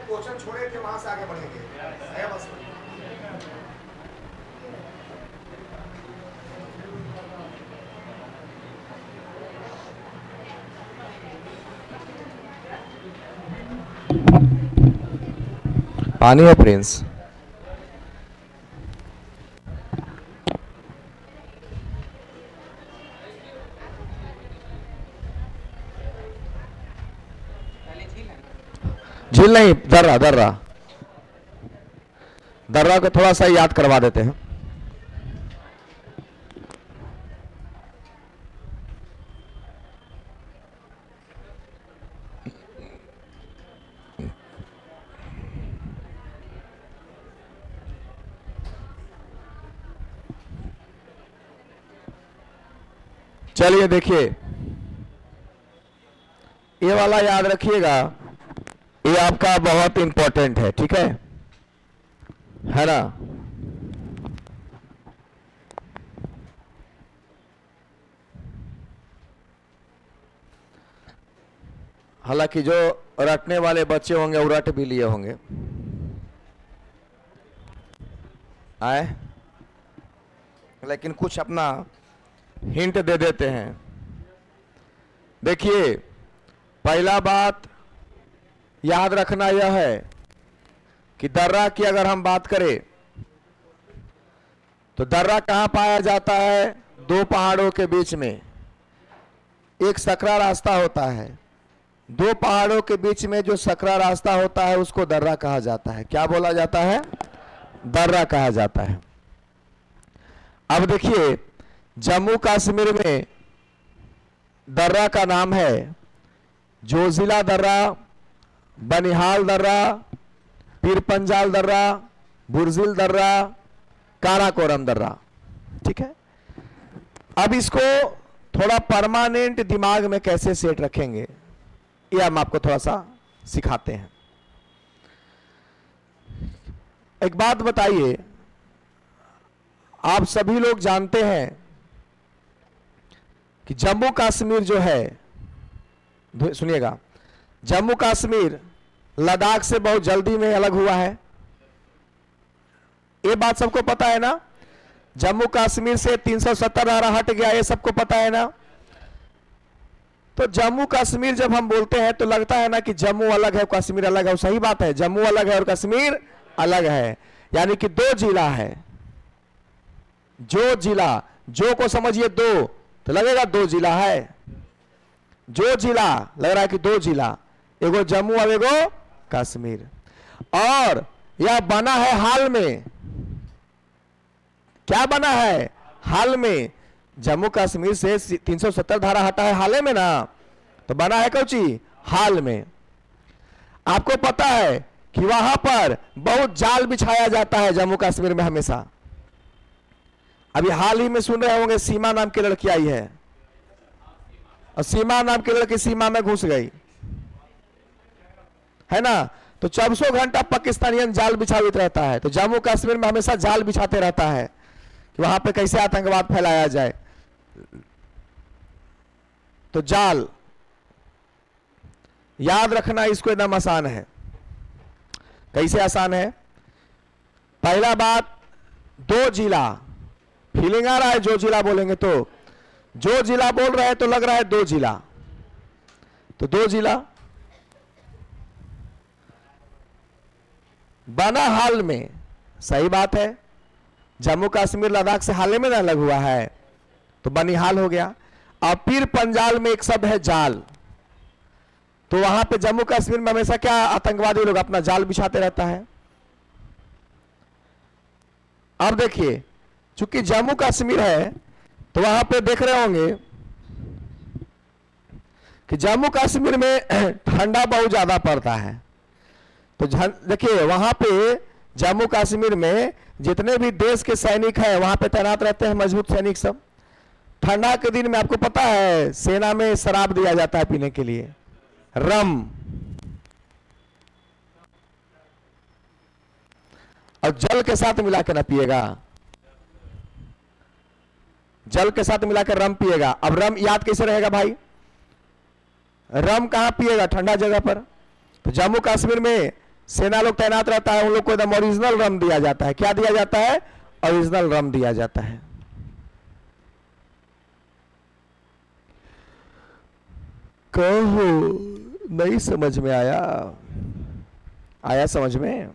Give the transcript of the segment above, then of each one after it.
Question छोड़े थे वहां से आगे बढ़ेंगे। है बस पानी है प्रिंस। झील नहीं, दर्रा दर्रा। दर्रा को थोड़ा सा याद करवा देते हैं। चलिए देखिए, ये वाला याद रखिएगा, ये आपका बहुत इंपॉर्टेंट है, ठीक है ना। हालांकि जो रटने वाले बच्चे होंगे वो रट भी लिए होंगे। आए, लेकिन कुछ अपना हिंट दे देते हैं। देखिए, पहला बात याद रखना यह है कि दर्रा की अगर हम बात करें तो दर्रा कहां पाया जाता है? दो पहाड़ों के बीच में एक सकरा रास्ता होता है। दो पहाड़ों के बीच में जो सकरा रास्ता होता है उसको दर्रा कहा जाता है। क्या बोला जाता है? दर्रा कहा जाता है। अब देखिए, जम्मू कश्मीर में दर्रा का नाम है जोजिला दर्रा, बनिहाल दर्रा, पीरपंजाल दर्रा, बुर्जिल दर्रा, काराकोरम दर्रा, ठीक है। अब इसको थोड़ा परमानेंट दिमाग में कैसे सेट रखेंगे ये हम आपको थोड़ा सा सिखाते हैं। एक बात बताइए, आप सभी लोग जानते हैं कि जम्मू कश्मीर जो है, सुनिएगा, जम्मू कश्मीर लद्दाख से बहुत जल्दी में अलग हुआ है। ये बात सबको पता है ना। जम्मू कश्मीर से 370 धारा हट गया, ये सबको पता है ना। तो जम्मू कश्मीर जब हम बोलते हैं तो लगता है ना कि जम्मू अलग है कश्मीर अलग है। सही बात है, जम्मू अलग है और कश्मीर अलग है, यानी कि दो जिला है। जो जिला, जो को समझिए दो, तो लगेगा दो जिला है। जो जिला लग रहा है कि दो जिला, एगो जम्मू और एगो कश्मीर। और यह बना है हाल में। क्या बना है? हाल में। जम्मू कश्मीर से 370 धारा हटा है हाल में ना, तो बना है कौची? हाल में। आपको पता है कि वहां पर बहुत जाल बिछाया जाता है जम्मू कश्मीर में हमेशा। अभी हाल ही में सुन रहे होंगे, सीमा नाम की लड़की आई है और सीमा नाम की लड़की सीमा में घुस गई है ना। तो 24 घंटा पाकिस्तानियन जाल बिछावित रहता है। तो जम्मू कश्मीर में हमेशा जाल बिछाते रहता है कि वहां पे कैसे आतंकवाद फैलाया जाए। तो जाल याद रखना, इसको एकदम आसान है। कैसे आसान है? पहला बात, दो जिला। फीलिंग आ रहा है? जो जिला बोलेंगे तो, जो जिला बोल रहे हैं तो लग रहा है दो जिला। तो दो जिला बना हाल में, सही बात है। जम्मू कश्मीर लद्दाख से हाल में ना अलग हुआ है, तो बनिहाल हो गया। और पीर पंजाल में एक शब्द है जाल। तो वहां पे जम्मू कश्मीर में हमेशा क्या आतंकवादी लोग अपना जाल बिछाते रहता है। अब देखिए, चूंकि जम्मू कश्मीर है तो वहां पे देख रहे होंगे कि जम्मू कश्मीर में ठंडा बहुत ज्यादा पड़ता है। तो देखिए, वहां पे जम्मू कश्मीर में जितने भी देश के सैनिक हैं वहां पे तैनात रहते हैं, मजबूत सैनिक सब। ठंडा के दिन में आपको पता है सेना में शराब दिया जाता है पीने के लिए, रम। और जल के साथ मिला के ना पिएगा, जल के साथ मिलाकर रम पिएगा। अब रम याद कैसे रहेगा भाई? रम कहां पिएगा? ठंडा जगह पर। तो जम्मू कश्मीर में सेना लोग तैनात रहता है, उन लोग को एकदम ओरिजिनल रम दिया जाता है। क्या दिया जाता है? ओरिजिनल रम दिया जाता है। कहो, नहीं समझ में आया? आया समझ में?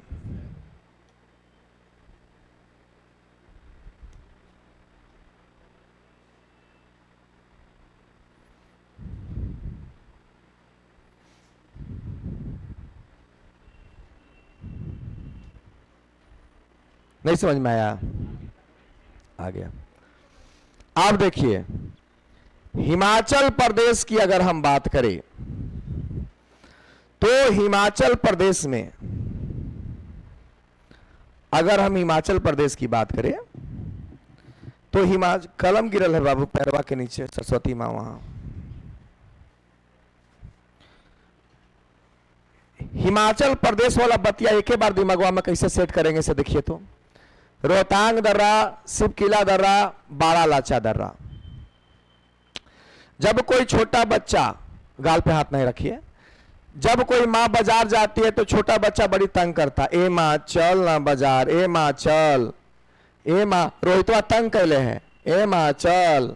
नहीं समझ में आया? आ गया। आप देखिए, हिमाचल प्रदेश की अगर हम बात करें तो हिमाचल प्रदेश में, अगर हम हिमाचल प्रदेश की बात करें तो हिमाचल, कलम गिरल है बाबू पैरवा के नीचे, सरस्वती माँ वहां। हिमाचल प्रदेश वाला बतिया एक ही बार दिमागवा में कैसे सेट करेंगे से देखिए तो। रोहतांग दर्रा, शिवकिला दर्रा, बाड़ा लाचा दर्रा। जब कोई छोटा बच्चा, गाल पे हाथ नहीं रखिए, जब कोई माँ बाजार जाती है तो छोटा बच्चा बड़ी तंग करता, ए माँ चल ना बाजार, ए माँ चल, ए माँ। रोहितवा तंग कैले है, ए माँ चल।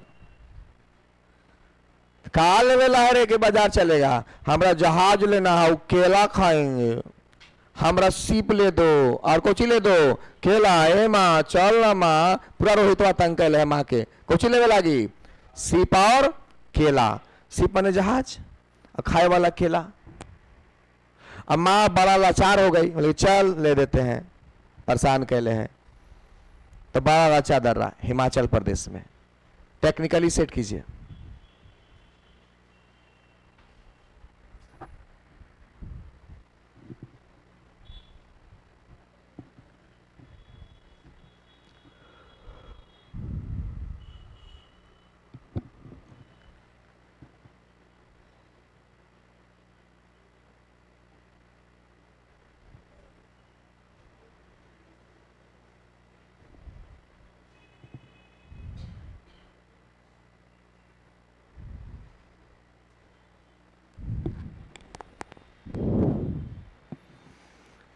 कहा लेवे लहरे के बाजार चलेगा, हमरा जहाज लेना है, केला खाएंगे, हमरा सीप ले दो और कोची ले दो, केला। ए माँ चल ना माँ। पूरा रोहितवा तंग कैले है माँ के, कोची लेवे लागी, सीप और केला। सीप माने जहाज और खाए वाला केला। अब माँ बड़ा लाचार हो गई, बोले चल ले देते हैं, परेशान कैले हैं। तो बड़ा लाचा दर्रा हिमाचल प्रदेश में। टेक्निकली सेट कीजिए।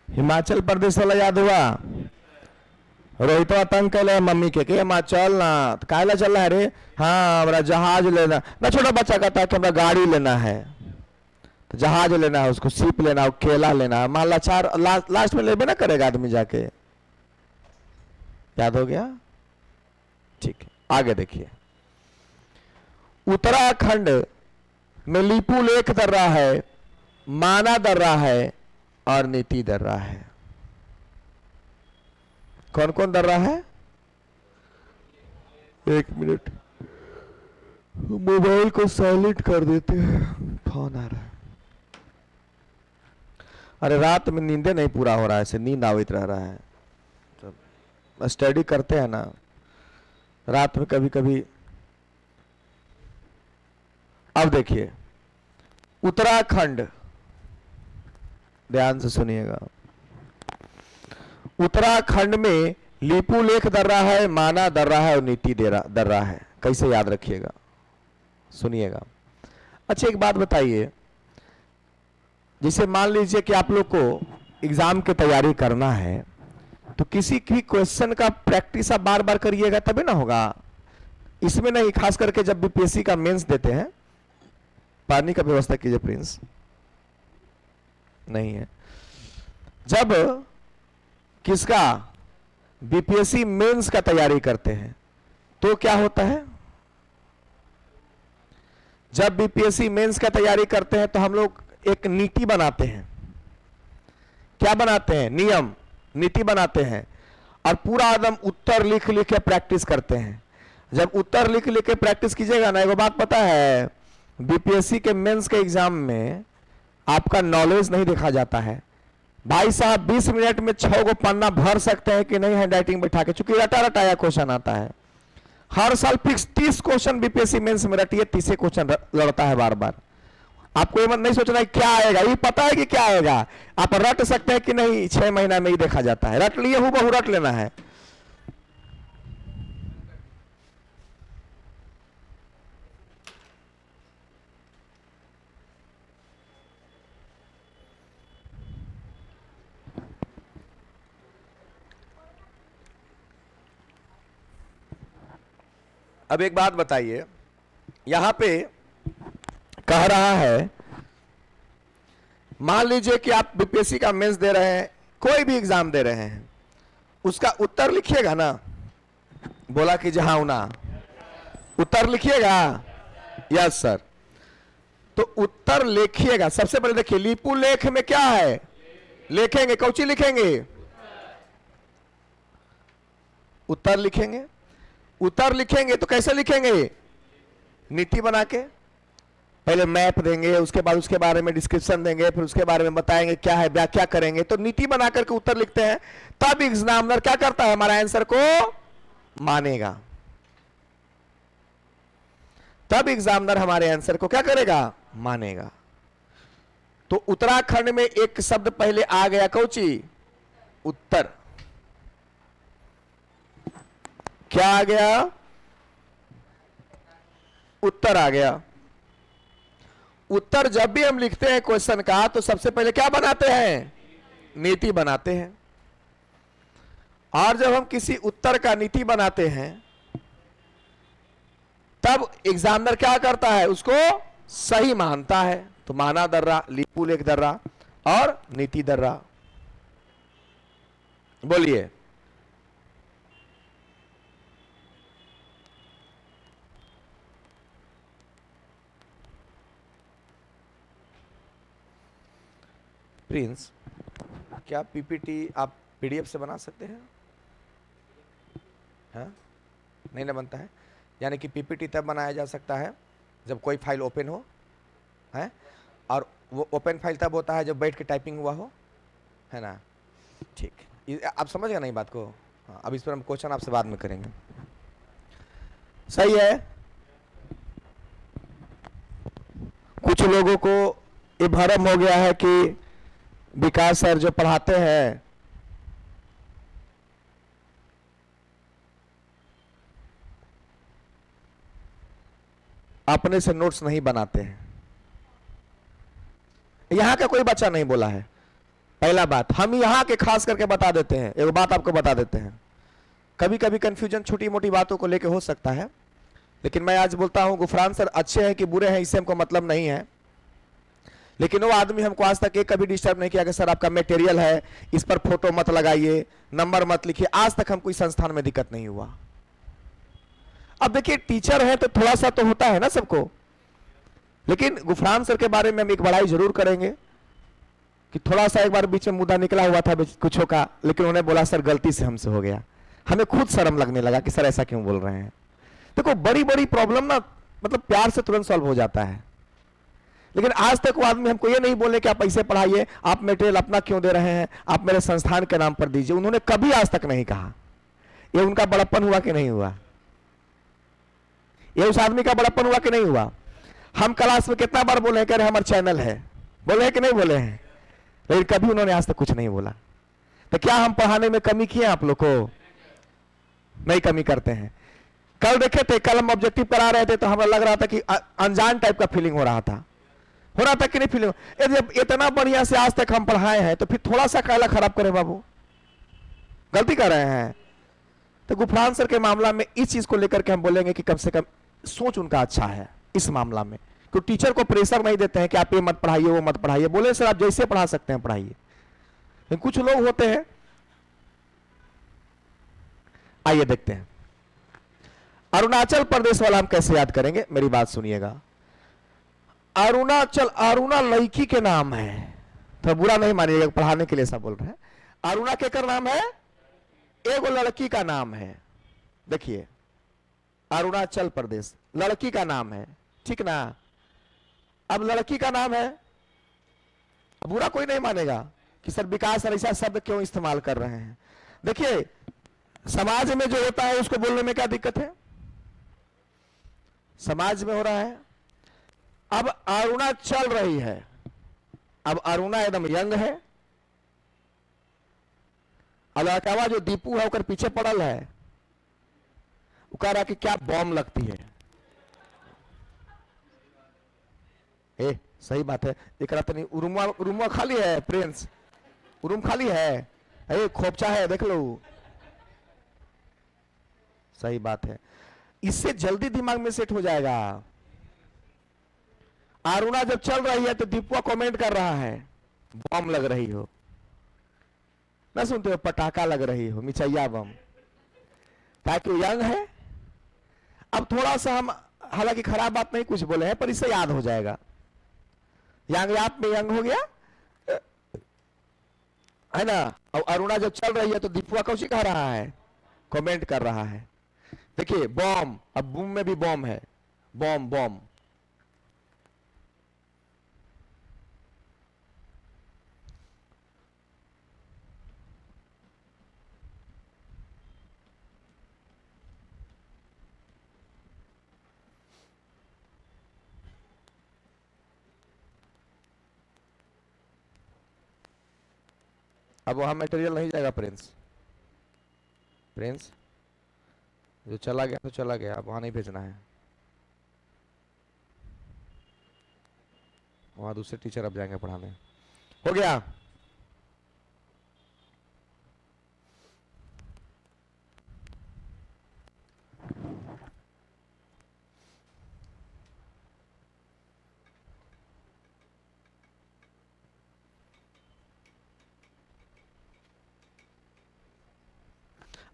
हिमाचल प्रदेश वाला याद हुआ? रोहितवा तंग कैले मम्मी के माँ चल ना, तो काहेला चल रहा है रे? हाँ हमरा जहाज लेना ना। छोटा बच्चा कहता है कि हमरा गाड़ी लेना है, तो जहाज लेना है उसको, सीप लेना है, केला लेना है। मान लाचार लास्ट में लेबे ना करेगा आदमी जाके। याद हो गया? ठीक है, आगे देखिए। उत्तराखंड में लीपू लेक दर्रा है, माना दर्रा है और नीति दर्रा है। कौन कौन दर्रा है? एक मिनट, मोबाइल को साइलेंट कर देते हैं, फोन आ रहा है। अरे रात में नींदे नहीं पूरा हो रहा है, ऐसे नींद आवित रह रहा है। तो स्टडी करते हैं ना रात में कभी कभी। अब देखिए, उत्तराखंड, ध्यान से सुनिएगा। उत्तराखंड में लीपू लेक दर्रा है, माना दर्रा है और नीति दर्रा है। कैसे याद रखिएगा, सुनिएगा। अच्छा एक बात बताइए, जैसे मान लीजिए कि आप लोग को एग्जाम की तैयारी करना है, तो किसी भी क्वेश्चन का प्रैक्टिस आप बार बार करिएगा तभी ना होगा। इसमें नहीं, खास करके जब बीपीएससी का मेंस देते हैं। पानी का व्यवस्था कीजिए प्रिंस, नहीं है। जब किसका बीपीएससी मेंस का तैयारी करते हैं तो क्या होता है? जब बीपीएससी मेंस का तैयारी करते हैं तो हम लोग एक नीति बनाते हैं। क्या बनाते हैं? नियम, नीति बनाते हैं और पूरा एकदम उत्तर लिख लिख के प्रैक्टिस करते हैं। जब उत्तर लिख लिख के प्रैक्टिस कीजिएगा ना, एक बात पता है, बीपीएससी के मेंस के एग्जाम में आपका नॉलेज नहीं देखा जाता है। भाई साहब 20 मिनट में 6 गो पन्ना भर सकते हैं कि नहीं हैंड राइटिंग बैठा के, चूंकि रटा रटाया क्वेश्चन आता है। हर साल फिक्स 30 क्वेश्चन बीपीएससी मेंस में रटिए, 30 क्वेश्चन लड़ता है बार बार। आपको ये नहीं सोचना है क्या आएगा, ये पता है कि क्या आएगा। आप रट सकते हैं कि नहीं, 6 महीना में ही देखा जाता है। रट लिए, हूबहू रट लेना है। अब एक बात बताइए, यहां पे कह रहा है, मान लीजिए कि आप बीपीएससी का मेंस दे रहे हैं, कोई भी एग्जाम दे रहे हैं, उसका उत्तर लिखिएगा ना। बोला कि जहां ना, उत्तर लिखिएगा। Yes sir. तो उत्तर लिखिएगा। सबसे पहले देखिए, लिपु लेख में क्या है, लिखेंगे कौची लिखेंगे, उत्तर लिखेंगे। उत्तर लिखेंगे तो कैसे लिखेंगे, नीति बना के। पहले मैप देंगे, उसके बाद उसके बारे में डिस्क्रिप्शन देंगे, फिर उसके बारे में बताएंगे क्या है, व्याख्या करेंगे। तो नीति बना करके उत्तर लिखते हैं, तब एग्जामिनर क्या करता है, हमारा आंसर को मानेगा। तब एग्जामिनर हमारे आंसर को क्या करेगा, मानेगा। तो उत्तराखंड में एक शब्द पहले आ गया, कौची, उत्तर। क्या आ गया, उत्तर आ गया। उत्तर जब भी हम लिखते हैं क्वेश्चन का, तो सबसे पहले क्या बनाते हैं, नीति बनाते हैं। और जब हम किसी उत्तर का नीति बनाते हैं, तब एग्जामिनर क्या करता है, उसको सही मानता है। तो माना दर्रा, लिपु लेख दर्रा और नीति दर्रा। बोलिए। प्रिंस, क्या पीपीटी आप पीडीएफ से बना सकते हैं? हाँ? नहीं ना बनता है। यानी कि पीपीटी तब बनाया जा सकता है जब कोई फाइल ओपन हो, है, और वो ओपन फाइल तब होता है जब बैठ के टाइपिंग हुआ हो, है ना। ठीक, आप समझ गए नहीं बात को। हाँ, अब इस पर हम क्वेश्चन आपसे बाद में करेंगे। सही है। कुछ लोगों को ये भ्रम हो गया है कि विकास सर जो पढ़ाते हैं अपने से नोट्स नहीं बनाते हैं। यहां का कोई बच्चा नहीं बोला है। पहला बात, हम यहां के खास करके बता देते हैं, एक बात आपको बता देते हैं। कभी कभी कंफ्यूजन छोटी मोटी बातों को लेकर हो सकता है, लेकिन मैं आज बोलता हूं गुफरान सर अच्छे हैं कि बुरे हैं, इससे हमको मतलब नहीं है। लेकिन वो आदमी हमको आज तक एक कभी डिस्टर्ब नहीं किया कि सर आपका मटेरियल है, इस पर फोटो मत लगाइए, नंबर मत लिखिए। आज तक हमको इस संस्थान में दिक्कत नहीं हुआ। अब देखिए, टीचर है तो थोड़ा सा तो होता है ना सबको। लेकिन गुफरान सर के बारे में हम एक बड़ाई जरूर करेंगे कि थोड़ा सा एक बार बीच में मुद्दा निकला हुआ था कुछों का, लेकिन उन्होंने बोला सर गलती से हमसे हो गया। हमें खुद शर्म लगने लगा कि सर ऐसा क्यों बोल रहे हैं। देखो, बड़ी बड़ी प्रॉब्लम ना मतलब प्यार से तुरंत सॉल्व हो जाता है। लेकिन आज तक वो आदमी हमको ये नहीं बोले कि आप पैसे पढ़ाइए, आप मटेरियल अपना क्यों दे रहे हैं, आप मेरे संस्थान के नाम पर दीजिए। उन्होंने कभी आज तक नहीं कहा। ये उनका बड़प्पन हुआ कि नहीं हुआ, ये उस आदमी का बड़प्पन हुआ कि नहीं हुआ। हम क्लास में कितना बार बोले कह रहे हमारा चैनल है, बोले हैं कि नहीं बोले हैं, लेकिन कभी उन्होंने आज तक कुछ नहीं बोला। तो क्या हम पढ़ाने में कमी किए आप लोग को? नहीं कमी करते हैं। कल देखे थे, कल हम ऑब्जेक्टिव करा रहे थे तो हमें लग रहा था कि अनजान टाइप का फीलिंग हो रहा था कि नहीं फीलिंग। जब इतना बढ़िया से आज तक हम पढ़ाए हैं तो फिर थोड़ा सा काला खराब करें बाबू, गलती कर रहे हैं। तो गुफरान सर के मामला में इस चीज को लेकर के हम बोलेंगे कि कम से कम सोच उनका अच्छा है इस मामला में, क्योंकि टीचर को प्रेशर नहीं देते हैं कि आप ये मत पढ़ाइए वो मत पढ़ाइए। बोले सर आप जैसे पढ़ा सकते हैं पढ़ाइए। लेकिन कुछ लोग होते हैं, आइए देखते हैं अरुणाचल प्रदेश वाला हम कैसे याद करेंगे। मेरी बात सुनिएगा। अरुणाचल, अरुणा लड़की के नाम है, तो बुरा नहीं मानिएगा, पढ़ाने के लिए ऐसा बोल रहे हैं। अरुणा केकर नाम है, एगो लड़की का नाम है। देखिए, अरुणाचल प्रदेश लड़की का नाम है, ठीक ना। अब लड़की का नाम है, बुरा कोई नहीं मानेगा कि सर विकास सर ऐसा शब्द क्यों इस्तेमाल कर रहे हैं। देखिए, समाज में जो होता है उसको बोलने में क्या दिक्कत है, समाज में हो रहा है। अब अरुणा चल रही है, अब अरुणा एकदम यंग है, अलावा जो दीपू है उसके पीछे पड़ल है, वो कह रहा कि क्या बॉम्ब लगती है। ए, सही बात है। एक रात नहीं, रूमा खाली है प्रिंस, रूम खाली है, ए खोपचा है देख लो। सही बात है। इससे जल्दी दिमाग में सेट हो जाएगा। अरुणा जब चल रही है तो दीपुआ कमेंट कर रहा है बम लग रही हो, ना सुनते हो, पटाखा लग रही हो, मिचैया बम, ताकि वो यंग है। अब थोड़ा सा हम हालांकि खराब बात नहीं कुछ बोले हैं, पर इससे याद हो जाएगा, यंग याद में यंग हो गया है ना। और अरुणा जब चल रही है तो दीपुआ कौशी कह रहा है, कमेंट कर रहा है। देखिए बॉम, अब बूम में भी बॉम है, बॉम बॉम। अब वहां मटेरियल नहीं जाएगा प्रिंस, प्रिंस जो चला गया तो चला गया, अब वहां नहीं भेजना है, वहां दूसरे टीचर अब जाएंगे पढ़ाने। हो गया।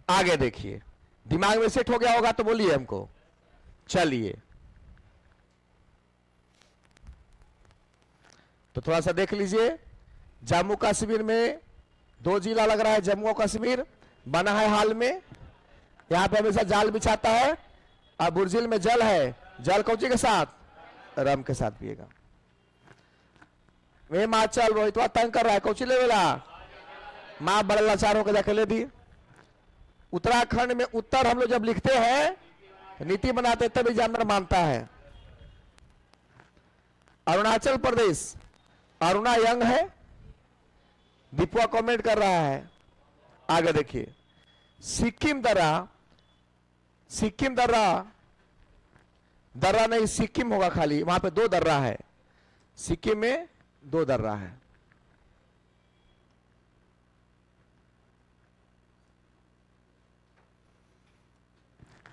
आगे देखिए, दिमाग में सेट हो गया होगा तो बोलिए हमको। चलिए तो थोड़ा सा देख लीजिए, जम्मू कश्मीर में 2 जिला लग रहा है, जम्मू और कश्मीर बना है हाल में। यहां पे हमेशा जाल बिछाता है। अब बुर्जिल में जल है, जल कौची के साथ, रम के साथ पिएगा। वे हिमाचल रोहित तंग कर रहा है, कौची लेवेला, मां बड़े लाचार होकर जाके ले दी। उत्तराखंड में उत्तर हम लोग जब लिखते हैं नीति बनाते तब एग्जामिनर मानता है। अरुणाचल प्रदेश, अरुणा यंग है, दीपुआ कमेंट कर रहा है। आगे देखिए, सिक्किम दर्रा, सिक्किम दर्रा, दर्रा नहीं सिक्किम होगा खाली, वहां पे 2 दर्रा है, सिक्किम में 2 दर्रा है।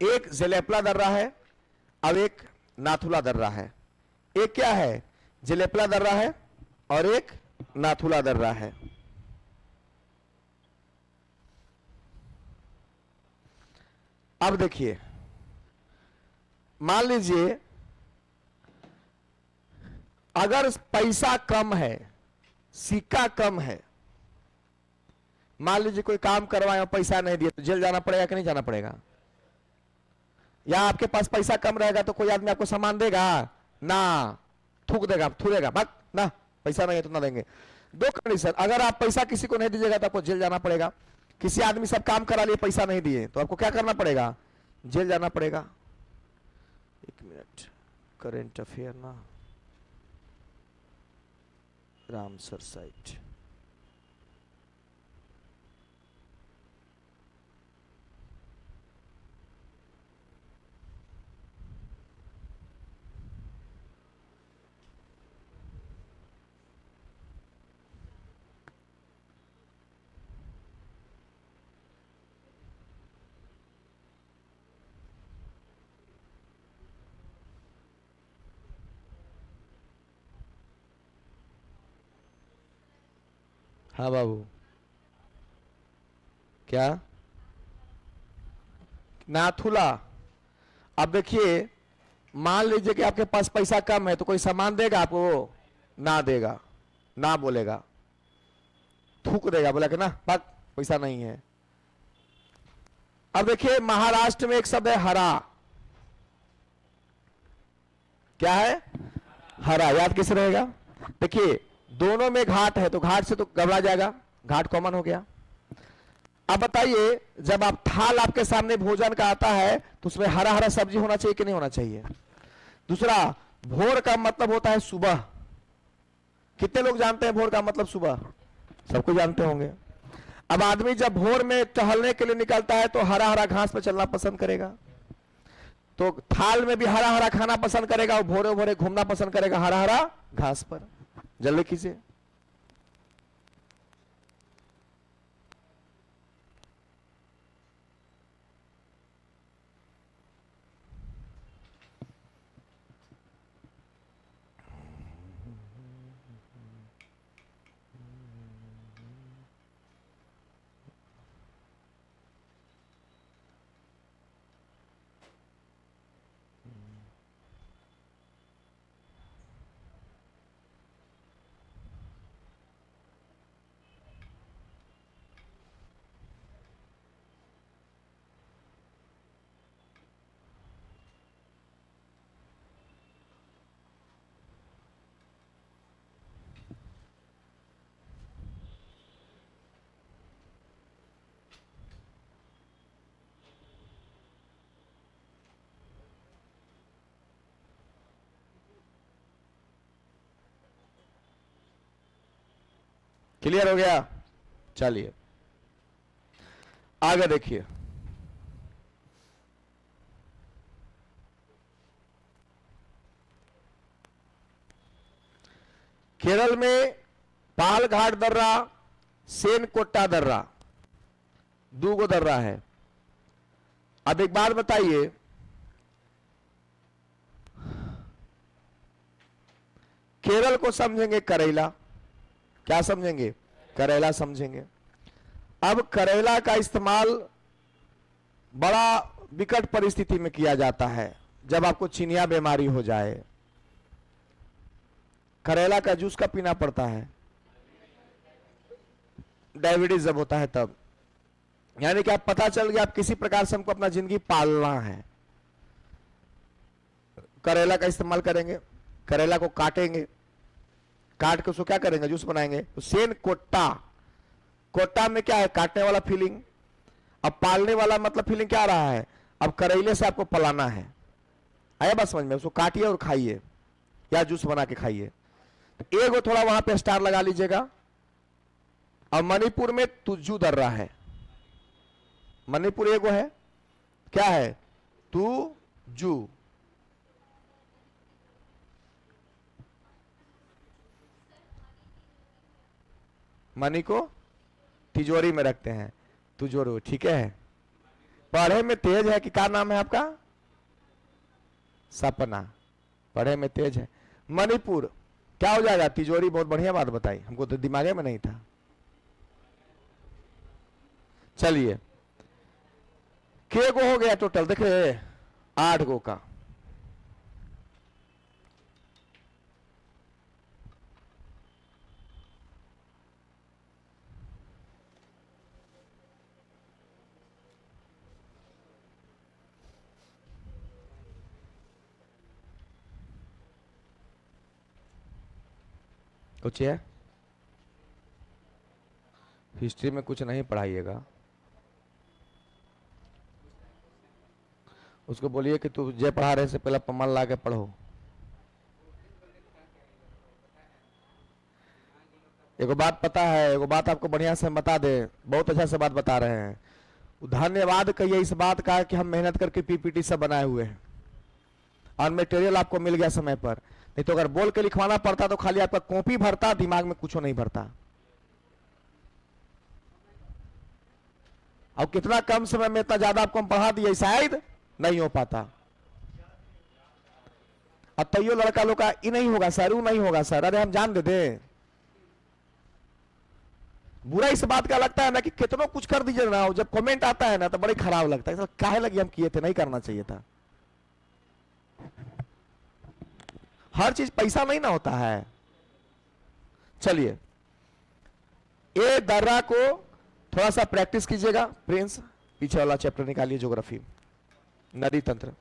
एक जलेपला दर्रा है, अब एक नाथुला दर्रा है। एक क्या है, जलेपला दर्रा है और एक नाथुला दर्रा है। अब देखिए, मान लीजिए अगर पैसा कम है, सिक्का कम है, मान लीजिए कोई काम करवाए और पैसा नहीं दिए तो जेल जाना पड़ेगा कि नहीं जाना पड़ेगा? या आपके पास पैसा कम रहेगा तो कोई आदमी आपको सामान देगा ना, थूक देगा, थूरेगा, भाग ना, पैसा नहीं है तो ना देंगे। 2 कंडीशन, अगर आप पैसा किसी को नहीं दीजिएगा तो आपको जेल जाना पड़ेगा। किसी आदमी सब काम करा लिए पैसा नहीं दिए तो आपको क्या करना पड़ेगा, जेल जाना पड़ेगा। 1 मिनट, करेंट अफेयर ना, रामसर साइट, हाँ बाबू, क्या नाथुला? अब देखिए, मान लीजिए कि आपके पास पैसा कम है तो कोई सामान देगा आपको, ना देगा, ना बोलेगा, थूक देगा, बोला कि ना बात पैसा नहीं है। अब देखिए, महाराष्ट्र में एक शब्द है हरा, क्या है, हरा, याद कैसे रहेगा? देखिए दोनों में घाट है तो घाट से तो घबरा जाएगा, घाट कॉमन हो गया। अब बताइए, जब आप थाल आपके सामने भोजन का आता है तो उसमें हरा हरा सब्जी होना चाहिए कि नहीं होना चाहिए? दूसरा, भोर का मतलब होता है सुबह। कितने लोग जानते हैं भोर का मतलब सुबह? सबको जानते होंगे। अब आदमी जब भोर में टहलने के लिए निकलता है तो हरा हरा घास पर चलना पसंद करेगा, तो थाल में भी हरा हरा खाना पसंद करेगा और भोरे भोरे घूमना पसंद करेगा हरा हरा घास पर। जल्दी कीजिए। क्लियर हो गया? चलिए आगे देखिए। केरल में पालघाट दर्रा, सेनकोट्टा दर्रा, दो दर्रा है। अब एक बात बताइए, केरल को समझेंगे करेला, क्या समझेंगे? करेला समझेंगे। अब करेला का इस्तेमाल बड़ा विकट परिस्थिति में किया जाता है, जब आपको चिनिया बीमारी हो जाए, करेला का जूस का पीना पड़ता है, डायबिटीज जब होता है तब। यानी कि आप पता चल गया आप किसी प्रकार से हमको अपना जिंदगी पालना है, करेला का इस्तेमाल करेंगे। करेला को काटेंगे, काट के उसको क्या करेंगे? जूस बनाएंगे। तो सेन कोट्टा, कोट्टा में क्या है? काटने वाला फीलिंग। अब पालने वाला मतलब फीलिंग क्या आ रहा है? अब करेले से आपको पलाना है। आया बात समझ में? उसको काटिए और खाइए या जूस बना के खाइए। एगो थोड़ा वहां पे स्टार लगा लीजिएगा। और मणिपुर में तुजू दर्रा है। मणिपुर एगो है, क्या है? तुजू। मनी को तिजोरी में रखते हैं, तुजोरी, ठीक है। पढ़े में तेज है कि क्या नाम है आपका? सपना। पढ़े में तेज है। मणिपुर क्या हो जाएगा? तिजोरी। बहुत बढ़िया बात बताई, हमको तो दिमागे में नहीं था। चलिए, के गो हो गया टोटल? देख रहे 8 गो का। कुछ है? हिस्ट्री में कुछ नहीं पढ़ाइएगा। उसको बोलिए कि तू जय पढ़ा रहे से पहले पमल ला के पढ़ो। एगो बात पता है, एगो बात आपको बढ़िया से हम बता दे, बहुत अच्छा से बात बता रहे हैं। धन्यवाद कहिए इस बात का कि हम मेहनत करके पीपीटी सब बनाए हुए हैं और मटेरियल आपको मिल गया समय पर। नहीं तो अगर बोल के लिखवाना पड़ता तो खाली आपका कॉपी भरता, दिमाग में कुछ नहीं भरता। अब कितना कम समय में इतना ज्यादा आपको हम पढ़ा दिए, शायद नहीं हो पाता। अब तैयो लड़का लोग का ये नहीं होगा सर, वो नहीं होगा सर, अरे हम जान दे दे। बुरा इस बात का लगता है ना कि कितनों कुछ कर दीजिए ना, जब कमेंट आता है ना तो बड़े खराब लगता है, काहे लगी हम किए थे, नहीं करना चाहिए था। हर चीज पैसा नहीं ना होता है। चलिए, ए दर्रा को थोड़ा सा प्रैक्टिस कीजिएगा। प्रिंस पीछे वाला चैप्टर निकालिए, ज्योग्राफी, नदी तंत्र।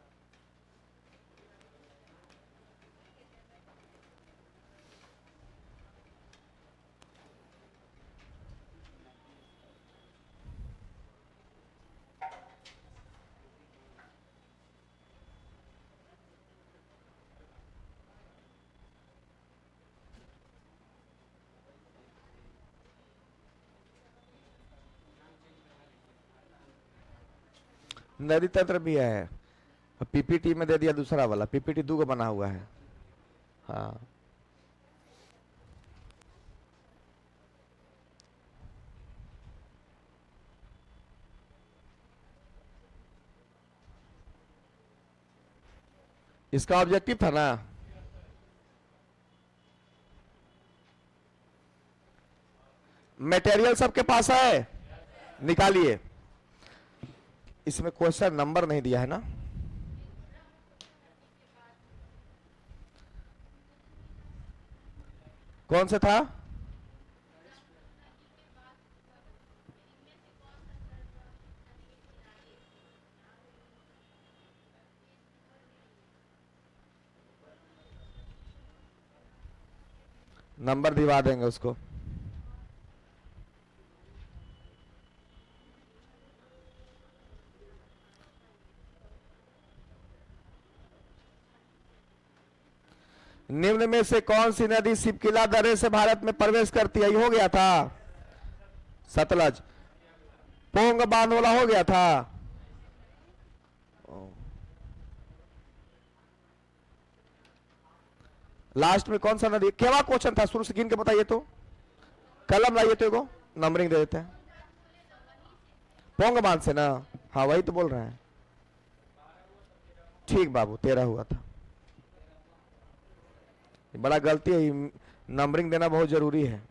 नदी तंत्र भी है, पीपीटी में दे दिया दूसरा वाला। पीपीटी 2 को बना हुआ है। हाँ, इसका ऑब्जेक्टिव था ना, मटेरियल सबके पास है, निकालिए। इसमें क्वेश्चन नंबर नहीं दिया है ना? कौन सा था? नंबर दिवा देंगे उसको। निम्न में से कौन सी नदी शिपकिला दर्रे से भारत में प्रवेश करती है? ये हो गया था सतलज। पोंग बांध वाला हो गया था। लास्ट में कौन सा नदी? क्या क्वेश्चन था? शुरू से गिन के बताइए तो। कलम लाइए तो एगो नंबरिंग दे देते हैं। पोंग बांध से ना? हाँ वही तो बोल रहे हैं। ठीक बाबू, 13 हुआ था। बड़ा गलती है, नंबरिंग देना बहुत जरूरी है।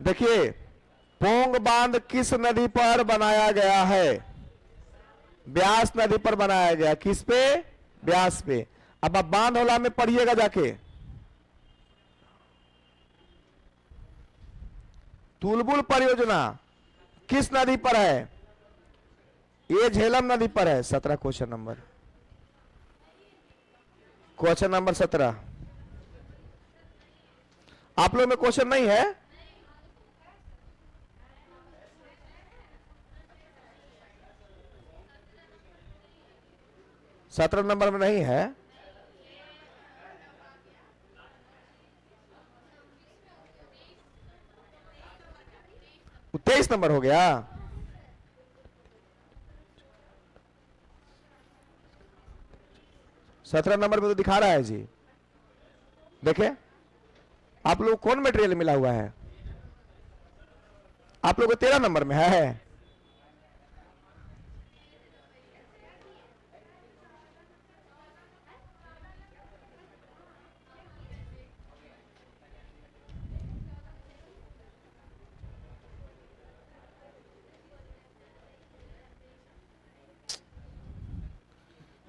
देखिए, पोंग बांध किस नदी पर बनाया गया है? ब्यास नदी पर बनाया गया। किस पे? ब्यास पे। अब आप बांधवला में पढ़िएगा जाके। तुलबुल परियोजना किस नदी पर है? ये झेलम नदी पर है। 17 क्वेश्चन नंबर। Question number 17। आप लोग में क्वेश्चन नहीं है? सत्रह नंबर में नहीं है? 23 नंबर हो गया। सत्रह नंबर पे तो दिखा रहा है जी। देखे, आप लोग कौन मटेरियल मिला हुआ है? आप लोग को 13 नंबर में है।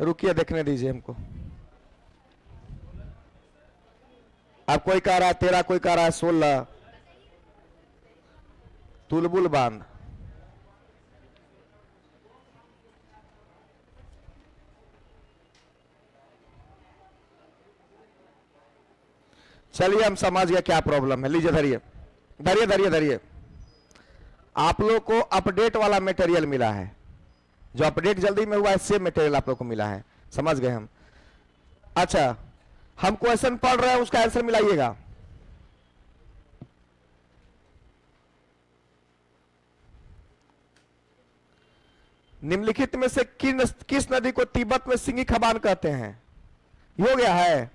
रुकिए, देखने दीजिए हमको। अब कोई कह रहा है 13, कोई कह रहा है 16। तुलबुल बांध। चलिए, हम समझ गए क्या प्रॉब्लम है। लीजिए, धरिए धरिए धरिए धरिए। आप लोग को अपडेट वाला मटेरियल मिला है। जो अपडेट जल्दी में हुआ है, सेम मटेरियल आप लोग को मिला है। समझ गए हम। अच्छा, हम क्वेश्चन पढ़ रहे हैं, उसका आंसर मिलाइएगा। निम्नलिखित में से किस नदी को तिब्बत में सिंगी खबान कहते हैं? ये हो गया है।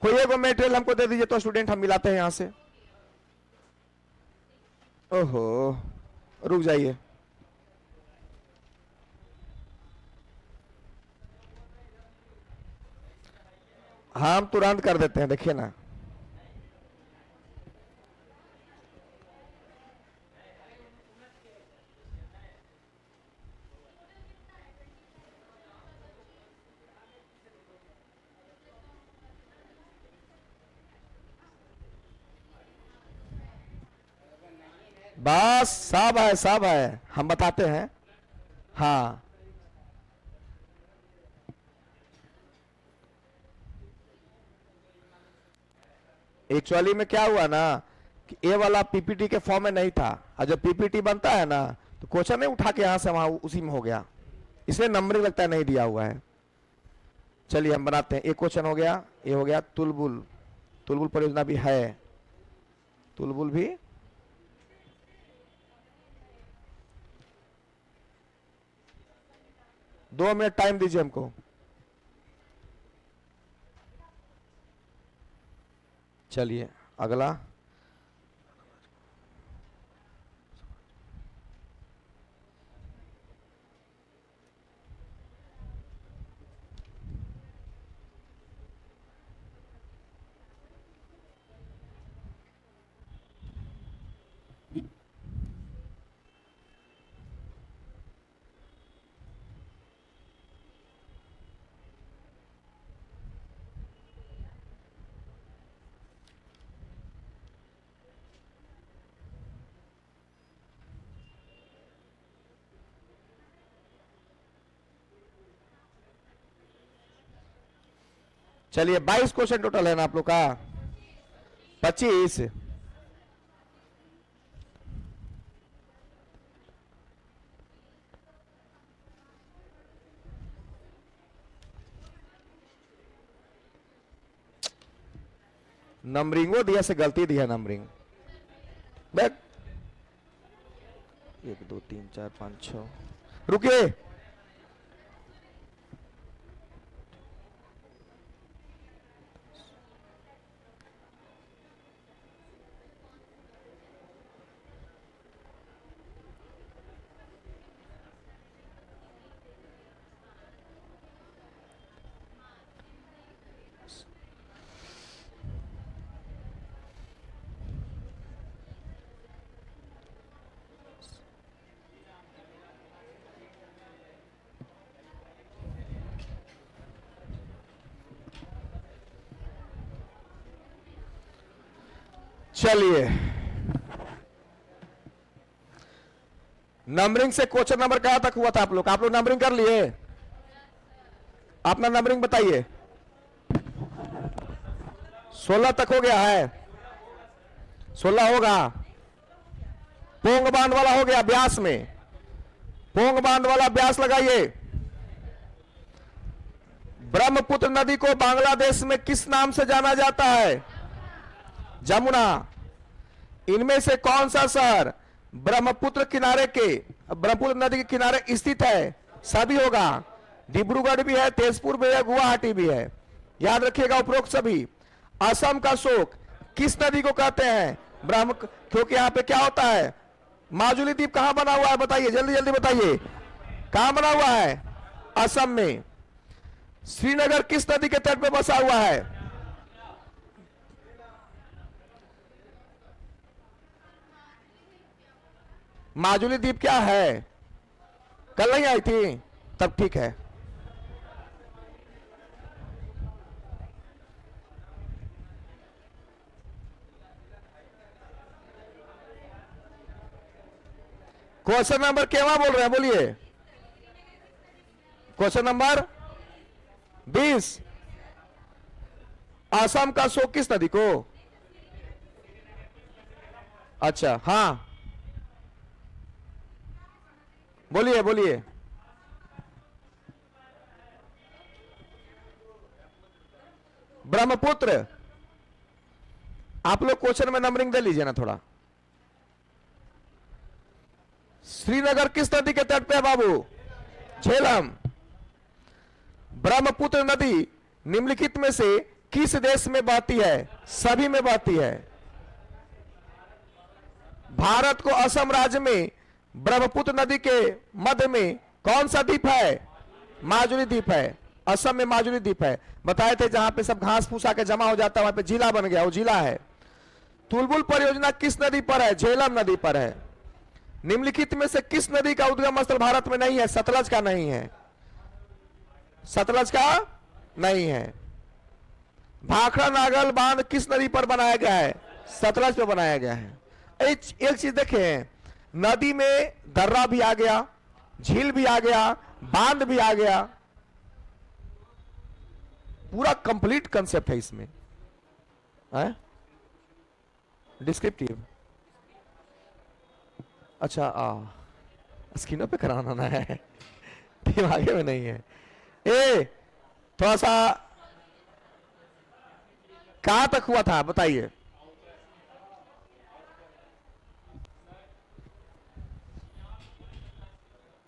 कोई एगो मटेरियल हमको दे दीजिए तो स्टूडेंट हम मिलाते हैं यहां से। ओहो, रुक जाइए। हाँ, हम तुरंत कर देते हैं, देखिए ना। बस सब है, सब है, हम बताते हैं। हाँ, एक्चुअली में क्या हुआ ना कि ये वाला पीपीटी के फॉर्म में नहीं था, और जब पीपीटी बनता है ना तो क्वेश्चन नहीं उठा के यहां से वहां उसी में हो गया, इसलिए नंबरिंग लगता है नहीं दिया हुआ है। चलिए हम बनाते हैं। एक क्वेश्चन हो गया, ये हो गया तुलबुल। तुलबुल परियोजना भी है। तुलबुल भी दो मिनट टाइम दीजिए हमको। चलिए अगला। चलिए 22 क्वेश्चन टोटल है ना आप लोग का? 25। नंबरिंग वो दिया से गलती दिया नंबरिंग। बैठ 1 2 3 4 5 6 रुकिए। चलिए नंबरिंग से क्वेश्चन नंबर कहां तक हुआ था आप लोग नंबरिंग कर लिए? अपना नंबरिंग बताइए। 16 तक हो गया है? 16 होगा। पोंग बांध वाला हो गया ब्यास में। पोंग बांध वाला ब्यास लगाइए। ब्रह्मपुत्र नदी को बांग्लादेश में किस नाम से जाना जाता है? जमुना। इनमें से कौन सा शहर ब्रह्मपुत्र नदी के किनारे स्थित है? सभी होगा। डिब्रूगढ़ भी है, तेजपुर भी है, गुवाहाटी भी है। याद रखिएगा उपरोक्त सभी। असम का शोक किस नदी को कहते हैं? क्योंकि यहां पे क्या होता है? माजुली द्वीप कहां बना हुआ है बताइए, जल्दी जल्दी बताइए। कहां बना हुआ है? असम में। श्रीनगर किस नदी के तट पे बसा हुआ है? माजुली द्वीप क्या है? कल नहीं आई थी? तब ठीक है। क्वेश्चन नंबर केवा बोल रहे हैं बोलिए। Question number 20। असम का शोक किस नदी को? अच्छा हाँ बोलिए बोलिए। ब्रह्मपुत्र। आप लोग क्वेश्चन में नंबरिंग दे लीजिए ना थोड़ा। श्रीनगर किस नदी के तट पे है बाबू? झेलम। ब्रह्मपुत्र नदी निम्नलिखित में से किस देश में बहती है? सभी में बहती है। भारत को असम राज्य में ब्रह्मपुत्र नदी के मध्य में कौन सा द्वीप है? माजुली द्वीप है। असम में माजुली द्वीप है। बताए थे जहां पे सब घास फूस आके जमा हो जाता है वहां पे जिला बन गया, वो जिला है। तुलबुल परियोजना किस नदी पर है? झेलम नदी पर है। निम्नलिखित में से किस नदी का उद्गम स्थल भारत में नहीं है? सतलज का नहीं है। सतलज का नहीं है। भाखड़ा नागल बांध किस नदी पर बनाया गया है? सतलज पे बनाया गया है। एक चीज देखें, नदी में दर्रा भी आ गया, झील भी आ गया, बांध भी आ गया। पूरा कंप्लीट कंसेप्ट है इसमें। डिस्क्रिप्टिव। अच्छा स्क्रीनों पे कराना है, दिमागे में नहीं है। थोड़ा सा कहां तक हुआ था बताइए।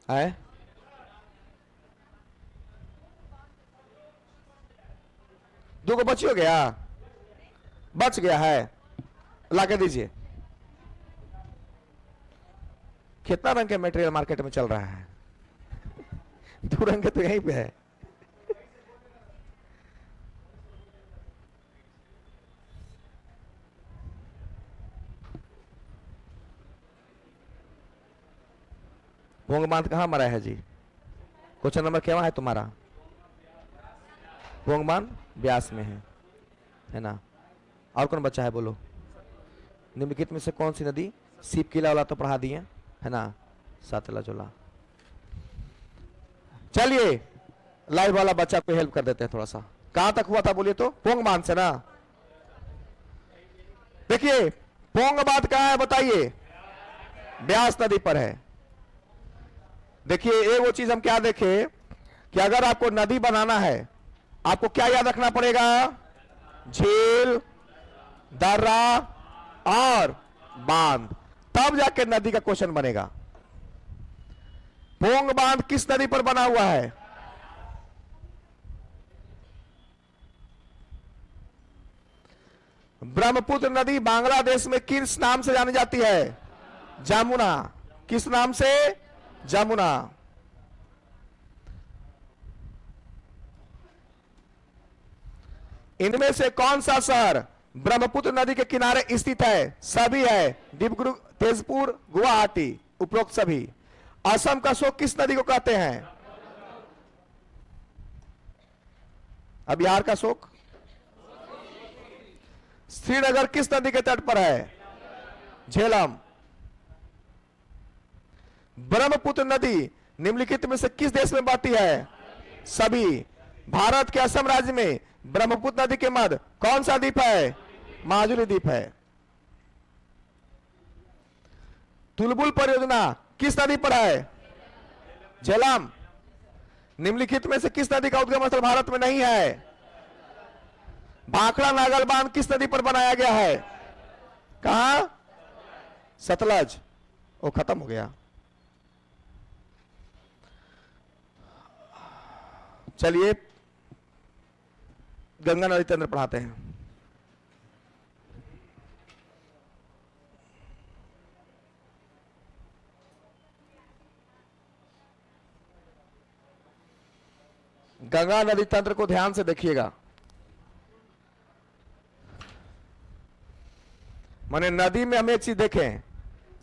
है 2 को बच हो गया, बच गया है, लाके दीजिए। कितना रंग के मटेरियल मार्केट में चल रहा है? 2 रंग के तो यहीं पे है। पोंग बांध कहां मरा है जी? क्वेश्चन नंबर क्या है तुम्हारा? पोंग बांध ब्यास में है ना? और कौन बच्चा है बोलो? निम्नलिखित में से कौन सी नदी? सीप किला वाला तो पढ़ा दिए है ना? सातला जोला। चलिए लाइव वाला बच्चा को हेल्प कर देते हैं थोड़ा सा। कहां तक हुआ था बोलिए तो? पोंग बांध से ना। देखिए पोंग बांध कहां है बताइए? ब्यास नदी पर है। देखिए एक वो चीज हम क्या देखें कि अगर आपको नदी बनाना है आपको क्या याद रखना पड़ेगा? झील, दर्रा और बांध, तब जाके नदी का क्वेश्चन बनेगा। पोंग बांध किस नदी पर बना हुआ है? ब्रह्मपुत्र नदी बांग्लादेश में किस नाम से जानी जाती है? जमुना। किस नाम से? जमुना। इनमें से कौन सा शहर ब्रह्मपुत्र नदी के किनारे स्थित है? सभी है। डिब्रूगढ़, तेजपुर, गुवाहाटी, उपरोक्त सभी। असम का शोक किस नदी को कहते हैं? अब बिहार का शोक? श्रीनगर किस नदी के तट पर है? झेलम। ब्रह्मपुत्र नदी निम्नलिखित में से किस देश में बहती है? सभी। भारत के असम राज्य में ब्रह्मपुत्र नदी के मध्य कौन सा द्वीप है? माजुली द्वीप है। तुलबुल परियोजना किस नदी पर है? झेलम। निम्नलिखित में से किस नदी का उद्गम स्थल भारत में नहीं है? भाखड़ा नागल बांध किस नदी पर बनाया गया है? कहां? सतलज। वो खत्म हो गया। चलिए गंगा नदी तंत्र पढ़ाते हैं। गंगा नदी तंत्र को ध्यान से देखिएगा। माने नदी में हम एक चीज देखें,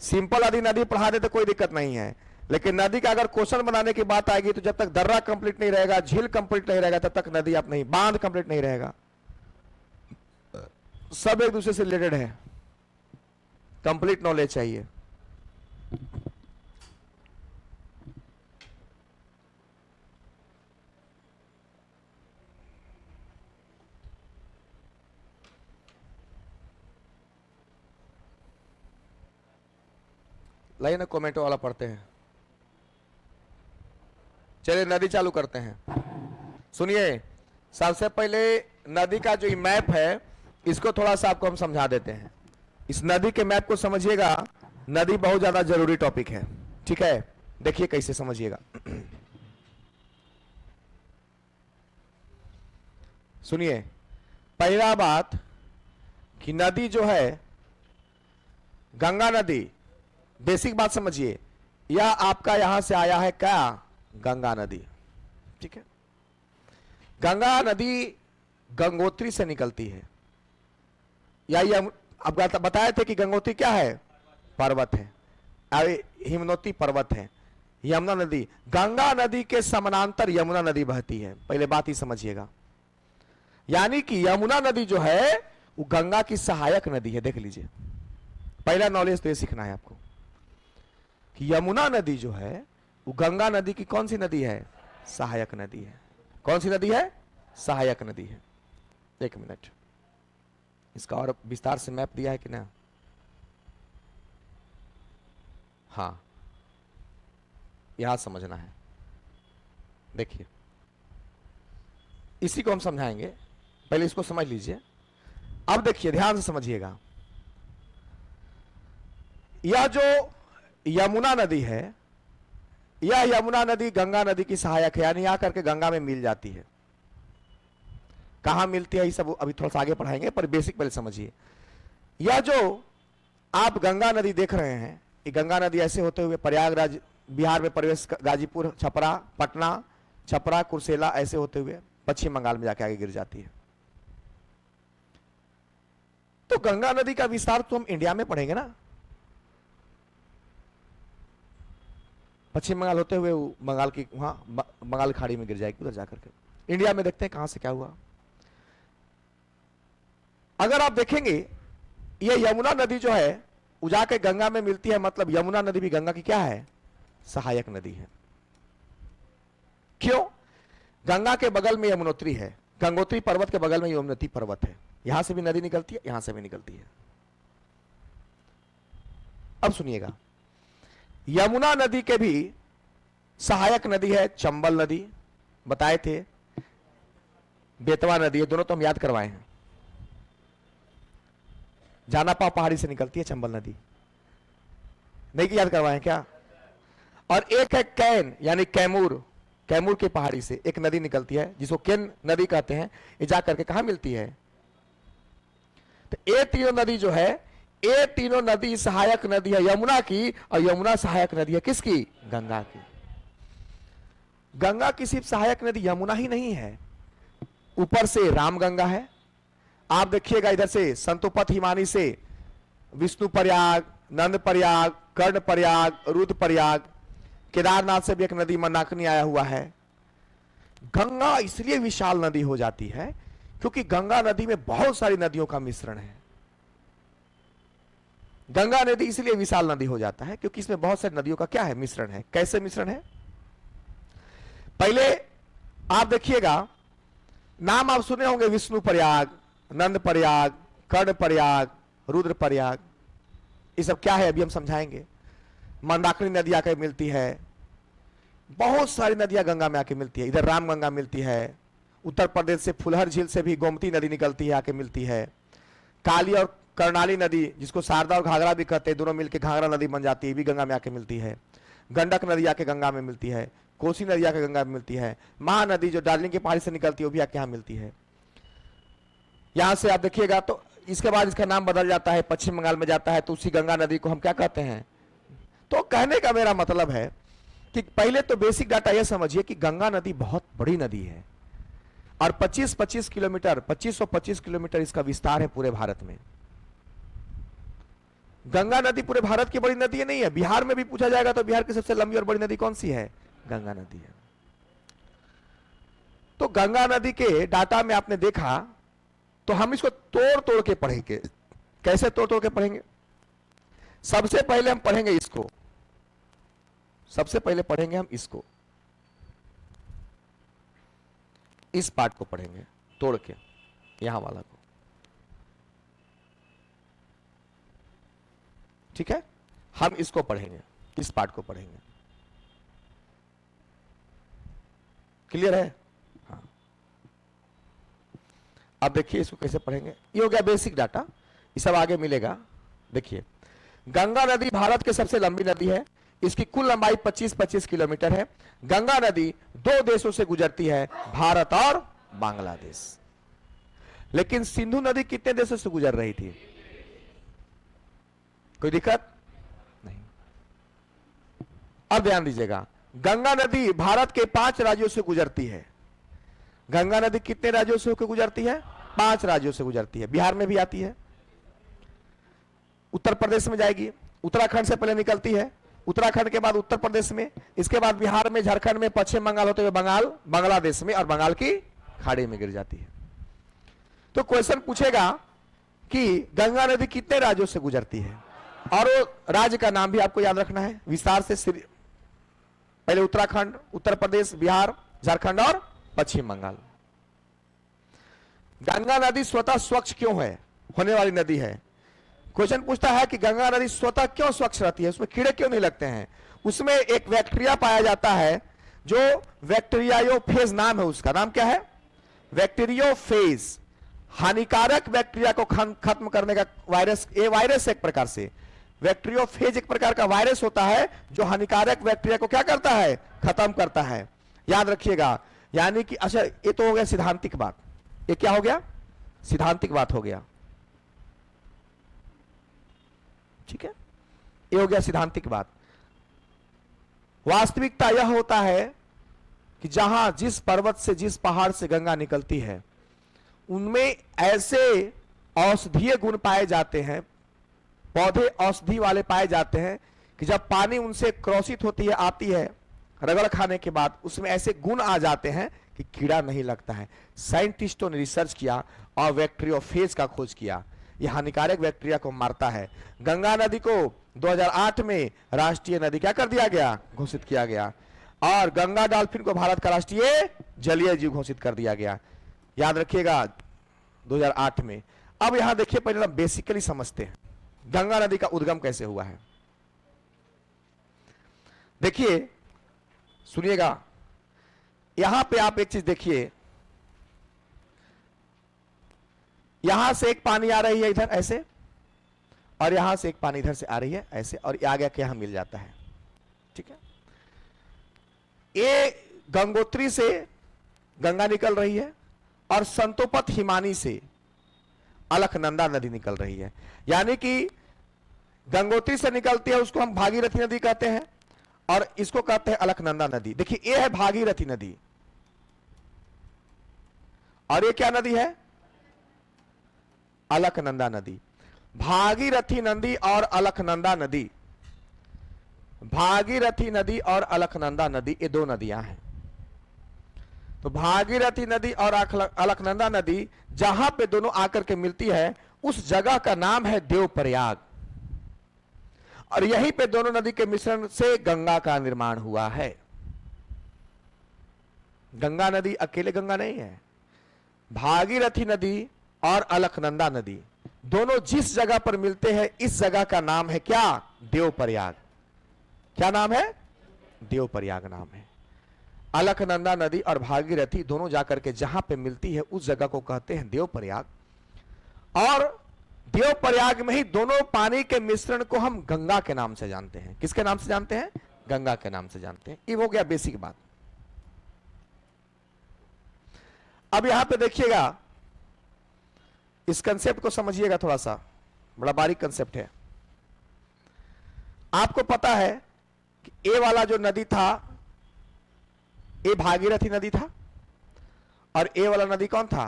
सिंपल यदि नदी पढ़ा दे तो कोई दिक्कत नहीं है, लेकिन नदी का अगर क्वेश्चन बनाने की बात आएगी तो जब तक दर्रा कंप्लीट नहीं रहेगा, झील कंप्लीट नहीं रहेगा, तब तक नदी आप नहीं, बांध कंप्लीट नहीं रहेगा। सब एक दूसरे से रिलेटेड है, कंप्लीट नॉलेज चाहिए। लाइए ना कमेंट वाला पढ़ते हैं। चलिए नदी चालू करते हैं। सुनिए, सबसे पहले नदी का जो मैप है इसको थोड़ा सा आपको हम समझा देते हैं। इस नदी के मैप को समझिएगा, नदी बहुत ज्यादा जरूरी टॉपिक है, ठीक है? देखिए कैसे समझिएगा। सुनिए, पहला बात कि नदी जो है, गंगा नदी, बेसिक बात समझिए, यह आपका यहां से आया है क्या? गंगा नदी, ठीक है? गंगा नदी गंगोत्री से निकलती है। या ये अब बताए थे कि गंगोत्री क्या है? पर्वत है, हिमनोती पर्वत है। यमुना नदी, गंगा नदी के समानांतर यमुना नदी बहती है। पहले बात ही समझिएगा, यानी कि यमुना नदी जो है वो गंगा की सहायक नदी है। देख लीजिए, पहला नॉलेज तो ये सीखना है आपको कि यमुना नदी जो है वो गंगा नदी की कौन सी नदी है? सहायक नदी है। कौन सी नदी है? सहायक नदी है। एक मिनट, इसका और विस्तार से मैप दिया है कि ना? हाँ, यहां समझना है। देखिए, इसी को हम समझाएंगे, पहले इसको समझ लीजिए। अब देखिए, ध्यान से समझिएगा। यह जो यमुना नदी है, यह यमुना नदी गंगा नदी की सहायक है, यानी आकर के गंगा में मिल जाती है। कहां मिलती है ये सब अभी थोड़ा सा आगे पढ़ाएंगे, पर बेसिक पहले समझिए। यह जो आप गंगा नदी देख रहे हैं, ये गंगा नदी ऐसे होते हुए प्रयागराज, बिहार में प्रवेश, गाजीपुर, छपरा, पटना, छपरा, कुर्सेला, ऐसे होते हुए पश्चिम बंगाल में जाके आगे गिर जाती है। तो गंगा नदी का विस्तार तो हम इंडिया में पढ़ेंगे ना, पश्चिम बंगाल होते हुए वो बंगाल की, वहां बंगाल खाड़ी में गिर जाएगी, उधर जाकर के। इंडिया में देखते हैं कहां से क्या हुआ। अगर आप देखेंगे, ये यमुना नदी जो है वो जाके गंगा में मिलती है, मतलब यमुना नदी भी गंगा की क्या है? सहायक नदी है। क्यों? गंगा के बगल में यमुनोत्री है, गंगोत्री पर्वत के बगल में यमुनोत्री पर्वत है, यहां से भी नदी निकलती है, यहां से भी निकलती है। अब सुनिएगा, यमुना नदी के भी सहायक नदी है चंबल नदी, बताए थे, बेतवा नदी है, दोनों तो हम याद करवाए हैं। जानापा पहाड़ी से निकलती है चंबल नदी, नहीं कि याद करवाए हैं क्या? और एक है कैन यानी कैमूर, कैमूर की पहाड़ी से एक नदी निकलती है जिसको केन नदी कहते हैं। ये जा करके कहां मिलती है? तो ये तीनों नदी जो है, ये तीनों नदी सहायक नदी है यमुना की, और यमुना सहायक नदी है किसकी? गंगा की। गंगा की सिर्फ सहायक नदी यमुना ही नहीं है, ऊपर से रामगंगा है। आप देखिएगा इधर से संतोपथ हिमानी से विष्णु प्रयाग, नंद प्रयाग, कर्ण प्रयाग, रुद्र प्रयाग, केदारनाथ से भी एक नदी मंदाकिनी आया हुआ है। गंगा इसलिए विशाल नदी हो जाती है क्योंकि गंगा नदी में बहुत सारी नदियों का मिश्रण है। गंगा नदी इसलिए विशाल नदी हो जाता है क्योंकि इसमें बहुत सारी नदियों का क्या है? मिश्रण है। कैसे मिश्रण है? पहले आप देखिएगा, नाम आप सुने होंगे, विष्णु प्रयाग, नंद प्रयाग, कर्ण प्रयाग, रुद्र प्रयाग, ये सब क्या है अभी हम समझाएंगे। मंदाकिनी नदी आकर मिलती है, बहुत सारी नदियां गंगा में आके मिलती है। इधर रामगंगा मिलती है, उत्तर प्रदेश से फुलहर झील से भी गोमती नदी निकलती है, आके मिलती है। काली और कर्णाली नदी, जिसको शारदा और घाघरा भी कहते हैं, दोनों मिलकर घाघरा नदी बन जाती है, भी गंगा में आके मिलती है। गंडक नदी आके गंगा में मिलती है, कोसी नदी आके गंगा में मिलती है, महानदी जो दार्जिलिंग की पहाड़ी से निकलती है वो भी आके यहाँ मिलती है। यहां से आप देखिएगा तो इसके बाद इसका नाम बदल जाता है, पश्चिम बंगाल में जाता है, तो उसी गंगा नदी को हम क्या कहते हैं? तो कहने का मेरा मतलब है कि पहले तो बेसिक डाटा यह समझिए कि गंगा नदी बहुत बड़ी नदी है और 25-25 किलोमीटर, 2525 किलोमीटर इसका विस्तार है पूरे भारत में। गंगा नदी पूरे भारत की बड़ी नदी नहीं है। बिहार में भी पूछा जाएगा तो बिहार की सबसे लंबी और बड़ी नदी कौन सी है? गंगा नदी है। तो गंगा नदी के डाटा में आपने देखा, तो हम इसको तोड़ तोड़ के पढ़ेंगे। कैसे तोड़ तोड़ के पढ़ेंगे? सबसे पहले हम पढ़ेंगे इसको, सबसे पहले पढ़ेंगे हम इसको, इस पार्ट को पढ़ेंगे तोड़ के, यहां वाला को, ठीक है? हम इसको पढ़ेंगे, इस पार्ट को पढ़ेंगे। क्लियर है? हाँ। अब देखिए इसको कैसे पढ़ेंगे। ये हो गया बेसिक डाटा, ये सब आगे मिलेगा। देखिए, गंगा नदी भारत की सबसे लंबी नदी है। इसकी कुल लंबाई 25-25 किलोमीटर है। गंगा नदी दो देशों से गुजरती है, भारत और बांग्लादेश। लेकिन सिंधु नदी कितने देशों से गुजर रही थी? कोई दिक्कत नहीं। अब ध्यान दीजिएगा, गंगा नदी भारत के 5 राज्यों से गुजरती है। गंगा नदी कितने राज्यों से होकर गुजरती है? 5 राज्यों से गुजरती है। बिहार में भी आती है, उत्तर प्रदेश में जाएगी, उत्तराखंड से पहले निकलती है, उत्तराखंड के बाद उत्तर प्रदेश में, इसके बाद बिहार में, झारखंड में, पश्चिम बंगाल होते हुए बंगाल, बांग्लादेश में, और बंगाल की खाड़ी में गिर जाती है। तो क्वेश्चन पूछेगा कि गंगा नदी कितने राज्यों से गुजरती है, और वो राज्य का नाम भी आपको याद रखना है विस्तार से। पहले उत्तराखंड, उत्तर प्रदेश, बिहार, झारखंड और पश्चिम बंगाल। गंगा नदी स्वतः स्वच्छ क्यों है? होने वाली नदी है। क्वेश्चन पूछता है कि गंगा नदी स्वतः क्यों स्वच्छ रहती है, उसमें कीड़े क्यों नहीं लगते हैं? उसमें एक बैक्टीरिया पाया जाता है जो बैक्टीरियोफेज नाम है, उसका नाम क्या है? बैक्टीरियोफेज। हानिकारक बैक्टीरिया को खत्म करने का वायरस, ये वायरस एक प्रकार से, बैक्टीरियोफेज एक प्रकार का वायरस होता है जो हानिकारक बैक्टीरिया को क्या करता है? खत्म करता है। याद रखिएगा। यानी कि अच्छा, ये तो हो गया सिद्धांतिक बात। ये क्या हो गया? सिद्धांतिक बात हो गया, ठीक है? ये हो गया सिद्धांतिक बात। वास्तविकता यह होता है कि जहां जिस पर्वत से, जिस पहाड़ से गंगा निकलती है, उनमें ऐसे औषधीय गुण पाए जाते हैं, पौधे औषधि वाले पाए जाते हैं कि जब पानी उनसे क्रॉसित होती है, आती है, रगड़ खाने के बाद उसमें ऐसे गुण आ जाते हैं कि कीड़ा नहीं लगता है। साइंटिस्टों ने रिसर्च किया और बैक्टीरियोफेज का खोज किया। यह हानिकारक बैक्टीरिया को मारता है। गंगा नदी को 2008 में राष्ट्रीय नदी क्या कर दिया गया? घोषित किया गया। और गंगा डॉल्फिन को भारत का राष्ट्रीय जलीय जीव घोषित कर दिया गया। याद रखिएगा 2008 में। अब यहां देखिए, पहले हम बेसिकली समझते हैं गंगा नदी का उद्गम कैसे हुआ है। देखिए, सुनिएगा, यहां पे आप एक चीज देखिए, यहां से एक पानी आ रही है इधर ऐसे, और यहां से एक पानी इधर से आ रही है ऐसे, और ये आगे के यहां मिल जाता है। ठीक है, ये गंगोत्री से गंगा निकल रही है और संतोपत हिमानी से अलकनंदा नदी निकल रही है। यानी कि गंगोत्री से निकलती है, उसको हम भागीरथी नदी कहते हैं, और इसको कहते हैं अलकनंदा नदी। देखिए, ये है भागीरथी नदी, और ये क्या नदी है? अलकनंदा नदी। भागीरथी नदी और अलकनंदा नदी, भागीरथी नदी और अलकनंदा नदी, ये दो नदियां हैं। तो भागीरथी नदी और अलकनंदा नदी जहां पे दोनों आकर के मिलती है, उस जगह का नाम है देवप्रयाग, और यहीं पे दोनों नदी के मिश्रण से गंगा का निर्माण हुआ है। गंगा नदी अकेले गंगा नहीं है, भागीरथी नदी और अलकनंदा नदी दोनों जिस जगह पर मिलते हैं, इस जगह का नाम है क्या? देवप्रयाग। क्या नाम है? देवप्रयाग नाम है। अलकनंदा नदी और भागीरथी दोनों जाकर के जहां पे मिलती है, उस जगह को कहते हैं देवप्रयाग, और देवप्रयाग में ही दोनों पानी के मिश्रण को हम गंगा के नाम से जानते हैं। किसके नाम से जानते हैं? गंगा के नाम से जानते हैं। ये हो गया बेसिक बात। अब यहां पे देखिएगा, इस कंसेप्ट को समझिएगा थोड़ा सा, बड़ा बारीक कंसेप्ट है। आपको पता है कि ए वाला जो नदी था, ए भागीरथी नदी था, और ए वाला नदी कौन था?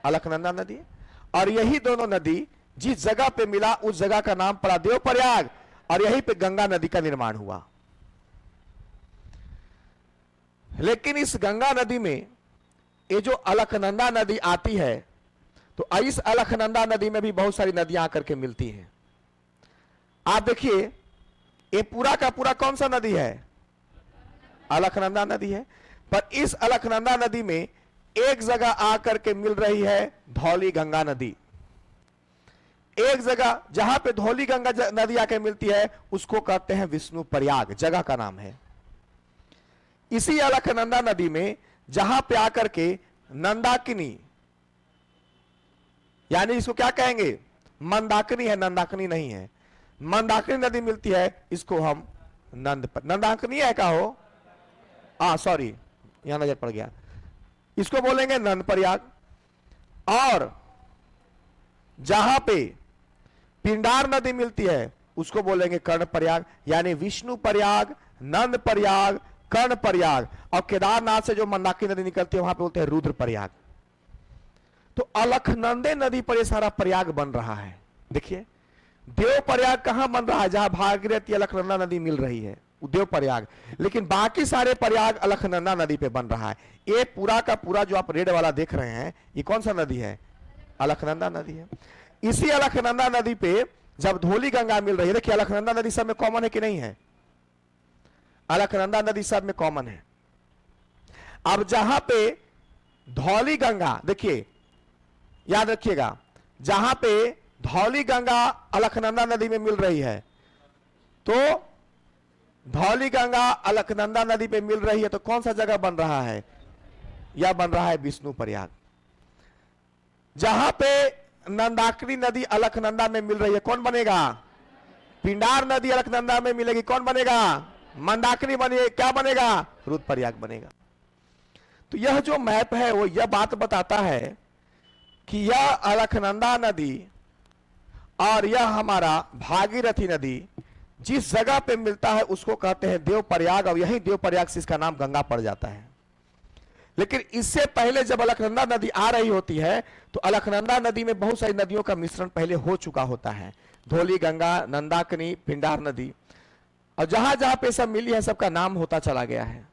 अलकनंदा नदी। और यही दोनों नदी जिस जगह पे मिला, उस जगह का नाम पड़ा देवप्रयाग, और यहीं पे गंगा नदी का निर्माण हुआ। लेकिन इस गंगा नदी में ये जो अलकनंदा नदी आती है, तो इस अलकनंदा नदी में भी बहुत सारी नदियां आकर के मिलती हैं। आप देखिए, ये पूरा का पूरा कौन सा नदी है? अलकनंदा नदी है। पर इस अलकनंदा नदी में एक जगह आकर के मिल रही है धौली गंगा नदी। एक जगह जहां पे धौली गंगा नदी आकर मिलती है, उसको कहते हैं विष्णु प्रयाग, जगह का नाम है। इसी अलकनंदा नदी में जहां पे आकर के नंदाकिनी, यानी इसको क्या कहेंगे? मंदाकिनी है, नंदाकिनी नहीं है। मंदाकिनी नदी मिलती है, इसको हम नंदाकिनी है का हो, सॉरी, यहां नजर पड़ गया, इसको बोलेंगे नंद प्रयाग। और जहां पे पिंडार नदी मिलती है, उसको बोलेंगे कर्ण प्रयाग। यानी विष्णु प्रयाग, नंद प्रयाग, कर्ण प्रयाग, और केदारनाथ से जो मंदाकिनी नदी निकलती है, वहां पे बोलते हैं रुद्र प्रयाग। तो अलकनंदे नदी पर ये सारा प्रयाग बन रहा है। देखिए, देव प्रयाग कहां बन रहा है? जहां भागीरथी अलकनंदा नदी मिल रही है, देव प्रयाग। लेकिन बाकी सारे प्रयाग अलकनंदा नदी पे बन रहा है। ये पूरा का पूरा जो आप रेड वाला देख रहे हैं, ये कौन सा नदी है? अलकनंदा नदी है। इसी अलकनंदा नदी पे जब धौली गंगा मिल रही है, देखिए अलकनंदा नदी सब में कॉमन है कि नहीं है? अलकनंदा नदी सब में कॉमन है। अब जहां पे धौली गंगा, देखिए याद रखिएगा, जहां पे धौली गंगा अलकनंदा नदी में मिल रही है, तो धौली गंगा अलकनंदा नदी पे मिल रही है, तो कौन सा जगह बन रहा है? यह बन रहा है विष्णु प्रयाग। जहां पे नंदाकिनी नदी अलकनंदा में मिल रही है, कौन बनेगा? पिंडार नदी अलकनंदा में मिलेगी, कौन बनेगा? मंदाकिनी बनेगी। क्या बनेगा? रुद्र प्रयाग बनेगा। तो यह जो मैप है, वो यह बात बताता है कि यह अलकनंदा नदी और यह हमारा भागीरथी नदी जिस जगह पे मिलता है, उसको कहते हैं देवप्रयाग, और यही देवप्रयाग से इसका नाम गंगा पड़ जाता है। लेकिन इससे पहले जब अलकनंदा नदी आ रही होती है, तो अलकनंदा नदी में बहुत सारी नदियों का मिश्रण पहले हो चुका होता है। धौली गंगा, नंदाकिनी, पिंडार नदी, और जहां जहां पे सब मिली है, सबका नाम होता चला गया है।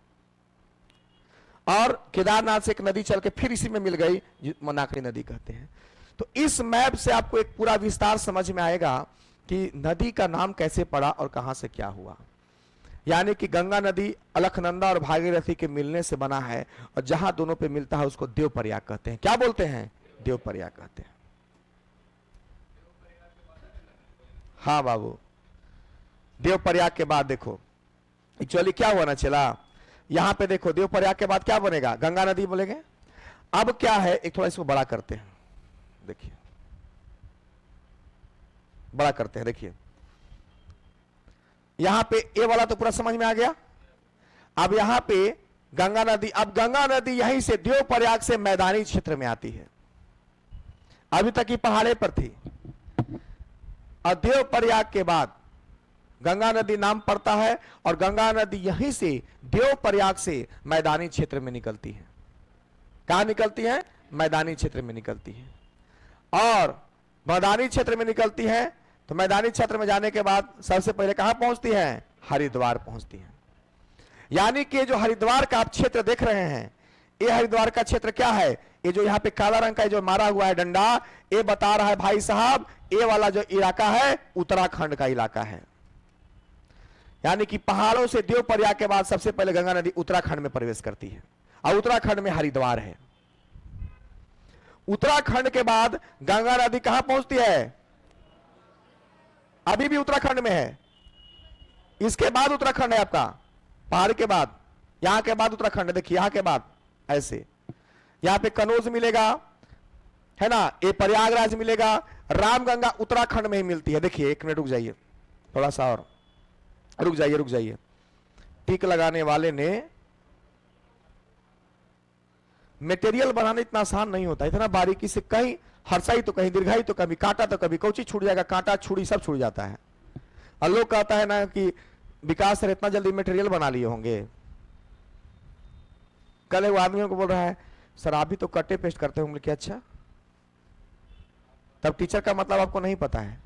और केदारनाथ से एक नदी चल के फिर इसी में मिल गई, मंदाकिनी नदी कहते हैं। तो इस मैप से आपको एक पूरा विस्तार समझ में आएगा कि नदी का नाम कैसे पड़ा और कहां से क्या हुआ। यानी कि गंगा नदी अलकनंदा और भागीरथी के मिलने से बना है, और जहां दोनों पे मिलता है उसको देवप्रयाग कहते हैं। क्या बोलते हैं? देवप्रयाग कहते हैं। हाँ बाबू, देवप्रयाग के बाद देखो एक्चुअली क्या हुआ ना चला, यहां पे देखो देवप्रयाग के बाद क्या बनेगा? गंगा नदी बोलेंगे। अब क्या है, एक थोड़ा इसको बड़ा करते हैं, देखिए बड़ा करते हैं। देखिए यहां पे ए वाला तो पूरा समझ में आ गया। अब यहां पे गंगा नदी, अब गंगा नदी यहीं से देवप्रयाग से मैदानी क्षेत्र में आती है, अभी तक ही पहाड़े पर थी। और देवप्रयाग के बाद गंगा नदी नाम पड़ता है, और गंगा नदी यहीं से देवप्रयाग से मैदानी क्षेत्र में निकलती है। कहां निकलती है? मैदानी क्षेत्र में निकलती है। और मैदानी क्षेत्र में निकलती है तो मैदानी क्षेत्र में जाने के बाद सबसे पहले कहां पहुंचती है? हरिद्वार पहुंचती है। यानी कि जो हरिद्वार का आप क्षेत्र देख रहे हैं, ये हरिद्वार का क्षेत्र क्या है? ये जो यहाँ पे काला रंग का जो मारा हुआ है डंडा, ये बता रहा है भाई साहब, ये वाला जो इलाका है उत्तराखंड का इलाका है। यानी कि पहाड़ों से देवप्रयाग के बाद सबसे पहले गंगा नदी उत्तराखंड में प्रवेश करती है, और उत्तराखंड में हरिद्वार है। उत्तराखंड के बाद गंगा नदी कहां पहुंचती है? अभी भी उत्तराखंड में है। इसके बाद उत्तराखंड है आपका, पहाड़ के बाद, यहां के बाद उत्तराखंड। देखिए यहां के बाद ऐसे, यहां पे कनौज मिलेगा, है ना, ये प्रयागराज मिलेगा। रामगंगा उत्तराखंड में ही मिलती है। देखिए एक मिनट रुक जाइए, थोड़ा सा और रुक जाइए, रुक जाइए। टिक लगाने वाले ने, मटेरियल बनाना इतना आसान नहीं होता, इतना बारीकी से कहीं हर्षाई तो कहीं दीर्घाई तो कभी कांटा तो कभी कौची छूट जाएगा, कांटा छुरी सब छूट जाता है। और लोग कहता है ना कि विकास सर इतना जल्दी मटेरियल बना लिए होंगे। कल वो आदमियों को बोल रहा है सर आप भी तो कटे पेस्ट करते होंगे। क्या? अच्छा, तब टीचर का मतलब आपको नहीं पता है।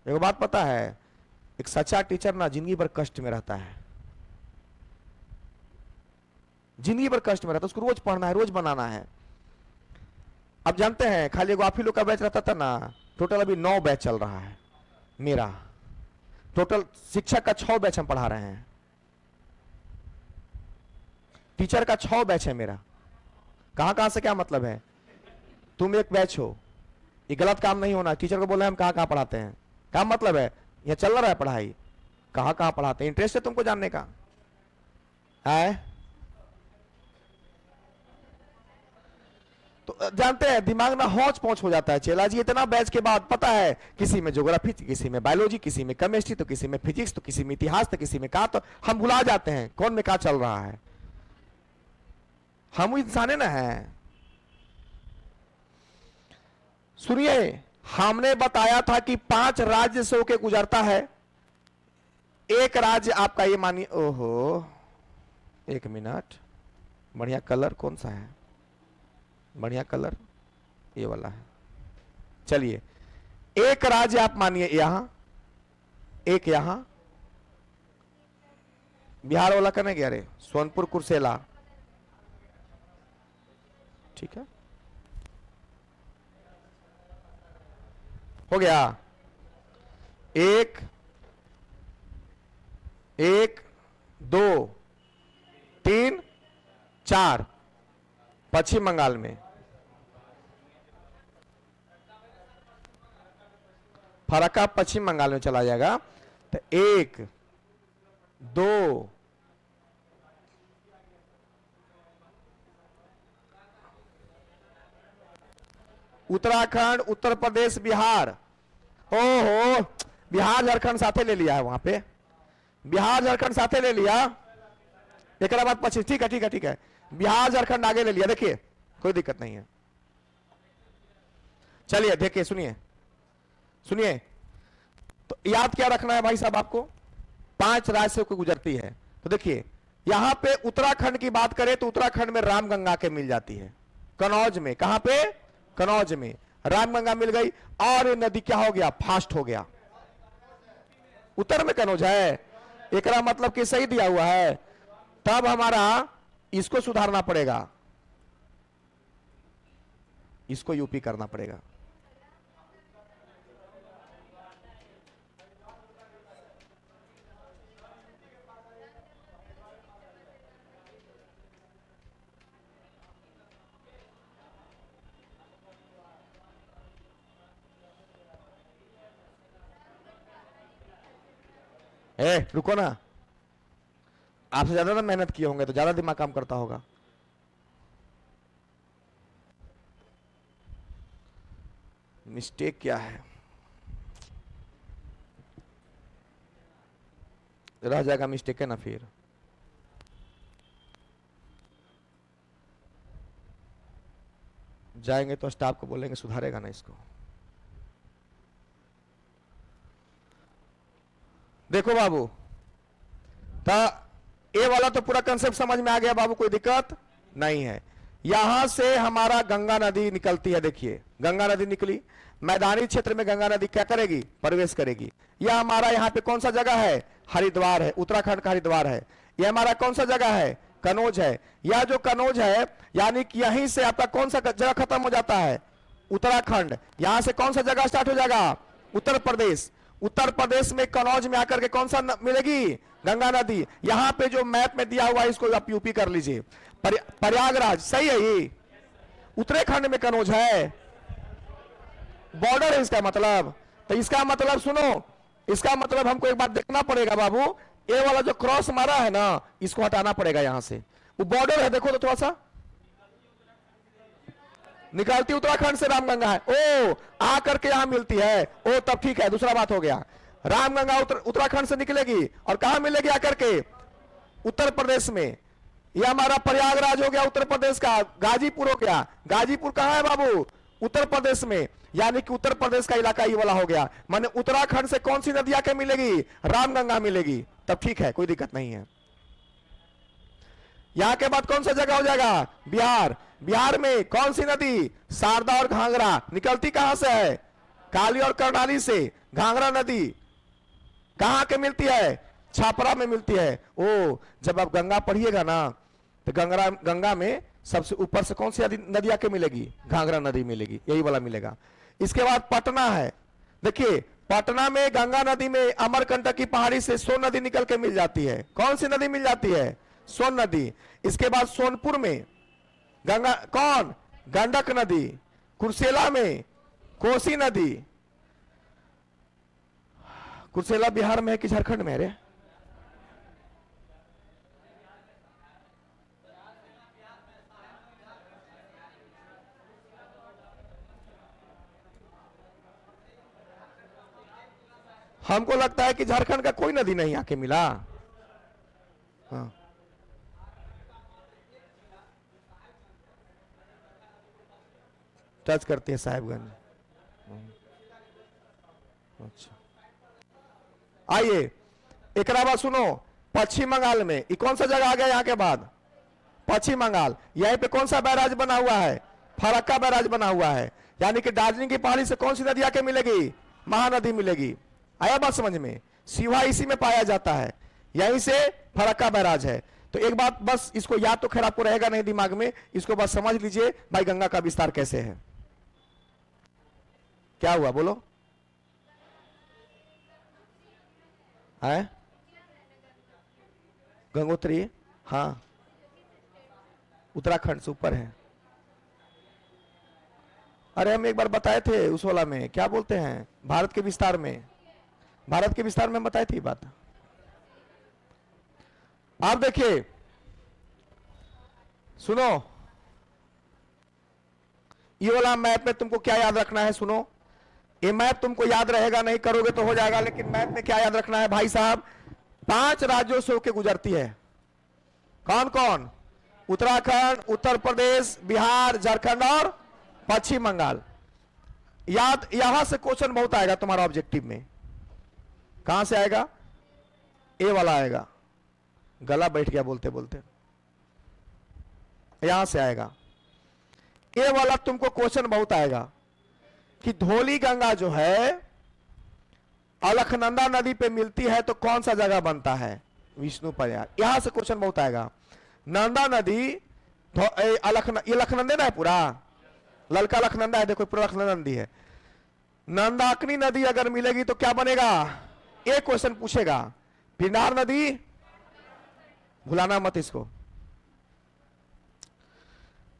एक बात पता है, एक सच्चा टीचर ना जिंदगी भर कष्ट में रहता है, जिंदगी भर कष्ट में रहता है। उसको रोज पढ़ना है, रोज बनाना है। अब जानते हैं खाली एगो आप ही लोग का बैच रहता था ना, टोटल अभी 9 बैच चल रहा है मेरा। टोटल शिक्षक का 6 बैच हम पढ़ा रहे हैं, टीचर का 6 बैच है मेरा। कहां कहां से क्या मतलब है? तुम एक बैच हो, ये गलत काम नहीं होना। टीचर को बोला हम कहां कहां पढ़ाते हैं, क्या मतलब है? यह चल रहा है पढ़ाई, कहां कहां पढ़ाते हैं? इंटरेस्ट है तुमको जानने का है? तो जानते हैं दिमाग ना हौच पौच हो जाता है चेला जी। इतना बैच के बाद पता है किसी में ज्योग्राफी, किसी में बायोलॉजी, किसी में केमिस्ट्री, तो किसी में फिजिक्स, तो किसी में इतिहास, तो किसी में कहा, तो हम भुला जाते हैं कौन में क्या चल रहा है। हम इंसान ना है। सुनिए, हमने बताया था कि 5 राज्य से होके गुजरता है। एक राज्य आपका ये मानिए, ओहो एक मिनट, बढ़िया कलर कौन सा है? बढ़िया कलर ये वाला है। चलिए एक राज्य आप मानिए यहां, एक यहां, बिहार वाला करने गया रे, सोनपुर कुर्सेला, ठीक है, हो गया। एक, एक, 2, 3, 4 पश्चिम बंगाल में, फरक्का पश्चिम बंगाल में चला जाएगा। तो 1, 2, उत्तराखंड, उत्तर प्रदेश, बिहार। ओहो, बिहार झारखंड साथे ले लिया है वहां पे, बिहार झारखंड साथे ले लिया। एक बात पश्चिम, ठीक है ठीक है ठीक है, बिहार झारखंड आगे ले लिया। देखिए कोई दिक्कत नहीं है। चलिए देखिए, सुनिए सुनिए, तो याद क्या रखना है भाई साहब आपको? 5 राज्य को गुजरती है। तो देखिए यहां पे उत्तराखंड की बात करें तो उत्तराखंड में रामगंगा के मिल जाती है, कनौज में। कहां पे? कनौज में रामगंगा मिल गई। और ये नदी क्या हो गया? फास्ट हो गया। उत्तर में कनौज है, एक मतलब कि सही दिया हुआ है। तब हमारा इसको सुधारना पड़ेगा, इसको यूपी करना पड़ेगा। रुको ना, आपसे ज्यादा ना मेहनत किए होंगे तो ज्यादा दिमाग काम करता होगा। मिस्टेक क्या है, रह जाएगा मिस्टेक है ना, फिर जाएंगे तो स्टाफ को बोलेंगे सुधारेगा ना इसको। देखो बाबू, ए वाला तो पूरा कंसेप्ट समझ में आ गया बाबू, कोई दिक्कत नहीं है। यहां से हमारा गंगा नदी निकलती है, देखिए गंगा नदी निकली, मैदानी क्षेत्र में गंगा नदी क्या करेगी, प्रवेश करेगी। यह हमारा यहाँ पे कौन सा जगह है, हरिद्वार है, उत्तराखंड का हरिद्वार है। यह हमारा कौन सा जगह है, कनौज है। यह जो कनौज है यानी कि यहीं से आपका कौन सा जगह खत्म हो जाता है, उत्तराखंड। यहां से कौन सा जगह स्टार्ट हो जाएगा, उत्तर प्रदेश। उत्तर प्रदेश में कनौज में आकर के कौन सा मिलेगी, गंगा नदी। यहां पे जो मैप में दिया हुआ है इसको आप यूपी कर लीजिए, प्रयागराज, सही है ये उत्तराखंड में कनौज है, बॉर्डर है इसका मतलब। तो इसका मतलब सुनो, इसका मतलब हमको एक बात देखना पड़ेगा बाबू, ये वाला जो क्रॉस मारा है ना इसको हटाना पड़ेगा यहां से, वो बॉर्डर है, देखो तो थोड़ा सा निकलती उत्तराखंड से रामगंगा है। ओ आकर के यहां मिलती है, ओ तब ठीक है, दूसरा बात हो गया। रामगंगा उत्तराखंड से निकलेगी और कहां मिलेगी आकर के, उत्तर प्रदेश में। यह हमारा प्रयागराज हो गया उत्तर प्रदेश का, गाजीपुर हो गया। गाजीपुर कहां है बाबू, उत्तर प्रदेश में, यानी कि उत्तर प्रदेश का इलाका ये वाला हो गया। माने उत्तराखंड से कौन सी नदी आके मिलेगी, रामगंगा मिलेगी, तब ठीक है, कोई दिक्कत नहीं है। यहां के बाद कौन सा जगह हो जाएगा, बिहार। बिहार में कौन सी नदी, शारदा और घाघरा। निकलती कहां से है, काली और कर्णाली से। घाघरा नदी कहां के मिलती है, छापरा में मिलती है। ओ जब आप गंगा पढ़िएगा ना तो गंगा में सबसे ऊपर से कौन सी नदी आके मिलेगी, घाघरा नदी मिलेगी, यही वाला मिलेगा। इसके बाद पटना है, देखिए पटना में गंगा नदी में अमरकंटक की पहाड़ी से सोन नदी निकल के मिल जाती है। कौन सी नदी मिल जाती है, सोन नदी। इसके बाद सोनपुर में गंगा कौन, गंडक नदी। कुर्सेला में कोसी नदी। कुर्सेला बिहार में है कि झारखंड में है रे, हमको लगता है कि झारखंड का कोई नदी नहीं आके मिला। हाँ टच करती है साहिबगंज। अच्छा आइए एक बात सुनो, पश्चिम बंगाल में ये कौन सा जगह आ गया, यहाँ के बाद पश्चिम बंगाल। यहीं पे कौन सा बैराज बना हुआ है, फरक्का बैराज बना हुआ है। यानी कि दार्जिलिंग की पहाड़ी से कौन सी नदी आके मिलेगी, महानदी मिलेगी। आया बात समझ में, सिवा इसी में पाया जाता है, यहीं से फरक्का बैराज है। तो एक बात बस इसको याद तो खैर आपको रहेगा नहीं दिमाग में, इसको बस समझ लीजिए भाई गंगा का विस्तार कैसे है। क्या हुआ बोलो, है गंगोत्री, हाँ उत्तराखंड से ऊपर है। अरे हम एक बार बताए थे उस वाला में, क्या बोलते हैं, भारत के विस्तार में, भारत के विस्तार में बताई थी बात। आप देखिए सुनो, ये वाला मैप में तुमको क्या याद रखना है, सुनो ये मैप तुमको याद रहेगा, नहीं करोगे तो हो जाएगा, लेकिन मैप में क्या याद रखना है भाई साहब, 5 राज्यों से होकर गुजरती है। कौन कौन, उत्तराखंड, उत्तर प्रदेश, बिहार, झारखंड और पश्चिम बंगाल। याद, यहां से क्वेश्चन बहुत आएगा तुम्हारा ऑब्जेक्टिव में। कहां से आएगा, ए वाला आएगा, गला बैठ गया बोलते बोलते, यहां से आएगा ए वाला, तुमको क्वेश्चन बहुत आएगा कि धौली गंगा जो है अलखनंदा नदी पे मिलती है तो कौन सा जगह बनता है, विष्णु प्रयाग। यहां से क्वेश्चन बहुत आएगा। नंदा नदी ये लखनंदे ना है पूरा, ललका लखनंदा है, देखो पूरा लखनंदा नदी है। नंदाकिनी नदी अगर मिलेगी तो क्या बनेगा, एक क्वेश्चन पूछेगा। पिंडार नदी, भुलाना मत इसको।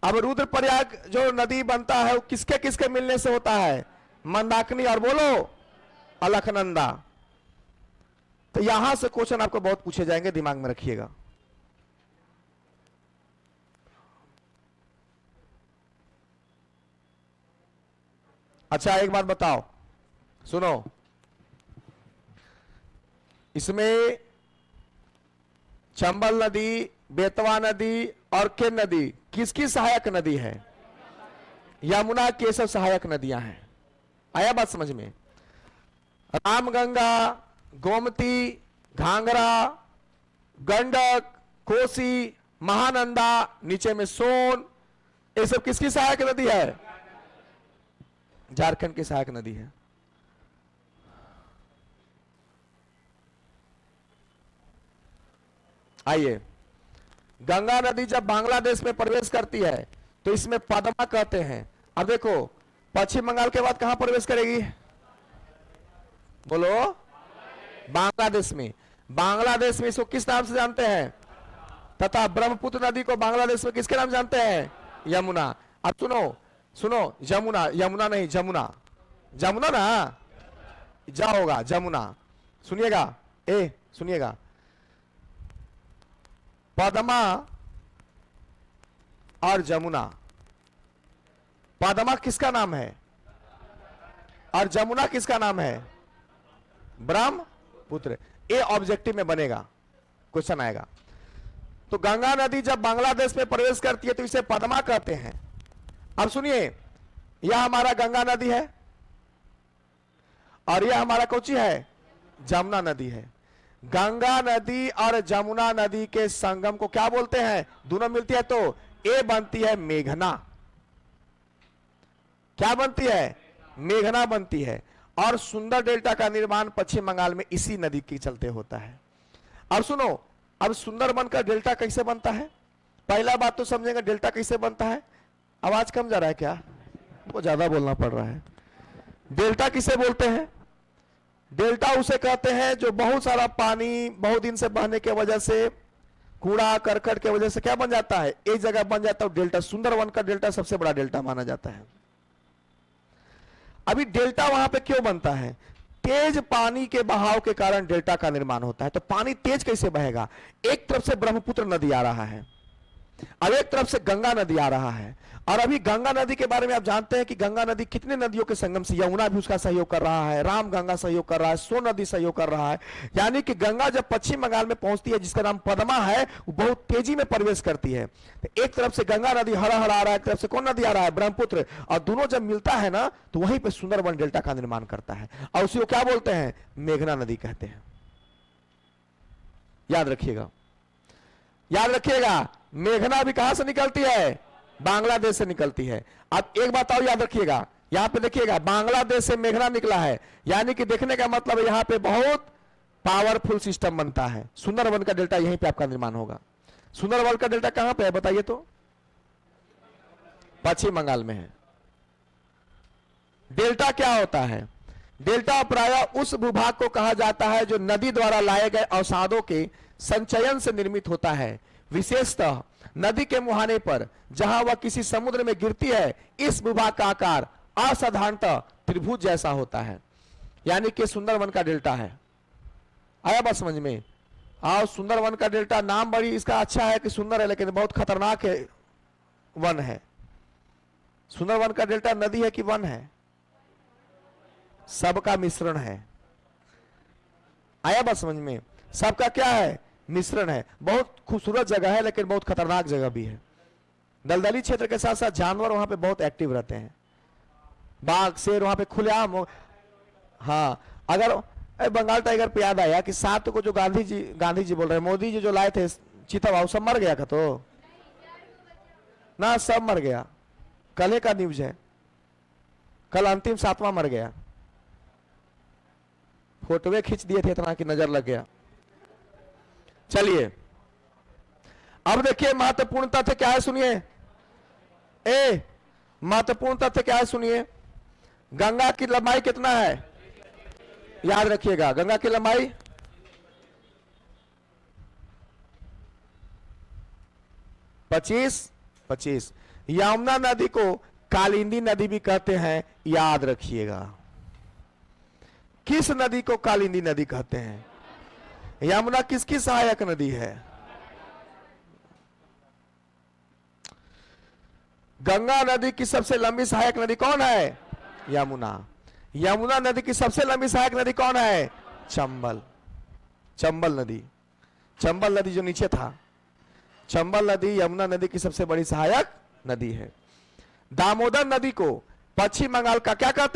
अब रुद्रप्रयाग जो नदी बनता है वो किसके किसके मिलने से होता है, मंदाकिनी और बोलो अलखनंदा। तो यहां से क्वेश्चन आपको बहुत पूछे जाएंगे, दिमाग में रखिएगा। अच्छा एक बात बताओ, सुनो, इसमें चंबल नदी, बेतवा नदी और केन नदी किसकी सहायक नदी है? यमुना, केशव सहायक नदियां हैं। आया बात समझ में? रामगंगा, गोमती, घाघरा, गंडक, कोसी, महानंदा, नीचे में सोन, ये सब किसकी सहायक नदी है? झारखंड की सहायक नदी है। आइए, गंगा नदी जब बांग्लादेश में प्रवेश करती है तो इसमें पद्मा कहते हैं। अब देखो, पश्चिम बंगाल के बाद कहां प्रवेश करेगी? बोलो, बांग्लादेश में। बांग्लादेश में इसको किस नाम से जानते हैं? तथा ब्रह्मपुत्र नदी को बांग्लादेश में किसके नाम जानते हैं? यमुना। अब सुनो सुनो, यमुना, यमुना नहीं, जमुना, जमुना ना, जा होगा, जमुना। सुनिएगा, ए सुनिएगा, पद्मा और जमुना। पद्मा किसका नाम है और जमुना किसका नाम है? ब्रह्मपुत्र। ये ऑब्जेक्टिव में बनेगा, क्वेश्चन आएगा। तो गंगा नदी जब बांग्लादेश में प्रवेश करती है तो इसे पद्मा कहते हैं। अब सुनिए, यह हमारा गंगा नदी है और यह हमारा कौची है? जमुना नदी है। गंगा नदी और जमुना नदी के संगम को क्या बोलते हैं? दोनों मिलती है तो ये बनती है मेघना। क्या बनती है? मेघना बनती है। और सुंदर डेल्टा का निर्माण पश्चिम बंगाल में इसी नदी के चलते होता है। अब सुनो, अब सुंदरबन का डेल्टा कैसे बनता है? पहला बात तो समझेंगे डेल्टा कैसे बनता है। आवाज कम जा रहा है क्या? वो ज्यादा बोलना पड़ रहा है। डेल्टा किसे बोलते हैं? डेल्टा उसे कहते हैं जो बहुत सारा पानी बहुत दिन से बहने के वजह से, कूड़ा करकट के वजह से क्या बन जाता है? एक जगह बन जाता है डेल्टा। सुंदरबन का डेल्टा सबसे बड़ा डेल्टा माना जाता है। अभी डेल्टा वहां पे क्यों बनता है? तेज पानी के बहाव के कारण डेल्टा का निर्माण होता है। तो पानी तेज कैसे बहेगा? एक तरफ से ब्रह्मपुत्र नदी आ रहा है, अब एक तरफ से गंगा नदी आ रहा है। और अभी गंगा नदी के बारे में आप जानते हैं कि गंगा नदी कितने नदियों के संगम से, यमुना भी उसका सहयोग कर रहा है, राम गंगा सहयोग कर रहा है, सोन नदी सहयोग कर रहा है। यानी कि गंगा जब पश्चिम बंगाल में पहुंचती है, जिसका नाम पद्मा है, वो बहुत तेजी में प्रवेश करती है। तो एक तरफ से गंगा नदी हरा आ रहा है, एक तरफ से कौन नदी आ रहा है? ब्रह्मपुत्र। और दोनों जब मिलता है ना, तो वहीं पर सुंदरबन डेल्टा का निर्माण करता है। और उसी को क्या बोलते हैं? मेघना नदी कहते हैं। याद रखिएगा, याद रखिएगा, मेघना भी कहां से निकलती है? बांग्लादेश से निकलती है। अब एक बात और याद रखिएगा, यहां पे देखिएगा, बांग्लादेश से मेघना निकला है, यानी कि देखने का मतलब यहां पे बहुत पावरफुल सिस्टम बनता है। सुंदरबन का डेल्टा यहीं पे आपका निर्माण होगा। सुंदरबन का डेल्टा कहां पे है बताइए तो? पश्चिम बंगाल में है। डेल्टा क्या होता है? डेल्टा प्रायः उस भूभाग को कहा जाता है जो नदी द्वारा लाए गए अवसादों के संचयन से निर्मित होता है। विशेषतः नदी के मुहाने पर जहां वह किसी समुद्र में गिरती है, इस भूभाग का आकार असाधारणतः त्रिभुज जैसा होता है। यानी कि सुंदरबन का डेल्टा है। आया बात समझ में? आओ, सुंदरबन का डेल्टा नाम बड़ी इसका अच्छा है कि सुंदर है, लेकिन बहुत खतरनाक है, वन है। सुंदरबन का डेल्टा नदी है कि वन है? सबका मिश्रण है। आया बात समझ में? सबका क्या है? मिश्रण है। बहुत खूबसूरत जगह है, लेकिन बहुत खतरनाक जगह भी है। दलदली क्षेत्र के साथ साथ जानवर वहां पे बहुत एक्टिव रहते हैं। बाघ, शेर वहां पे खुलेआम। हाँ, अगर बंगाल टाइगर पे याद आया कि 7 को जो गांधी जी बोल रहे हैं, मोदी जी जो लाए थे चीता, सब मर गया का तो ना, सब मर गया। कल का न्यूज है, कल अंतिम 7वां मर गया। फोटोवे खींच दिए थे इतना कि नजर लग गया। चलिए, अब देखिए महत्वपूर्ण तथ्य क्या है, सुनिए। महत्वपूर्ण तथ्य क्या है, सुनिए। गंगा की लंबाई कितना है? याद रखिएगा, गंगा की लंबाई 25। यमुना नदी को कालिंदी नदी भी कहते हैं, याद रखिएगा। किस नदी को कालिंदी नदी कहते हैं? यमुना किसकी सहायक नदी है? गंगा नदी की सबसे लंबी सहायक नदी कौन है? यमुना। यमुना नदी की सबसे लंबी सहायक नदी कौन है? चंबल। चंबल नदी, चंबल नदी जो नीचे था, चंबल नदी यमुना नदी की सबसे बड़ी सहायक नदी है। दामोदर नदी को पश्चिम बंगाल का क्या कहते हैं?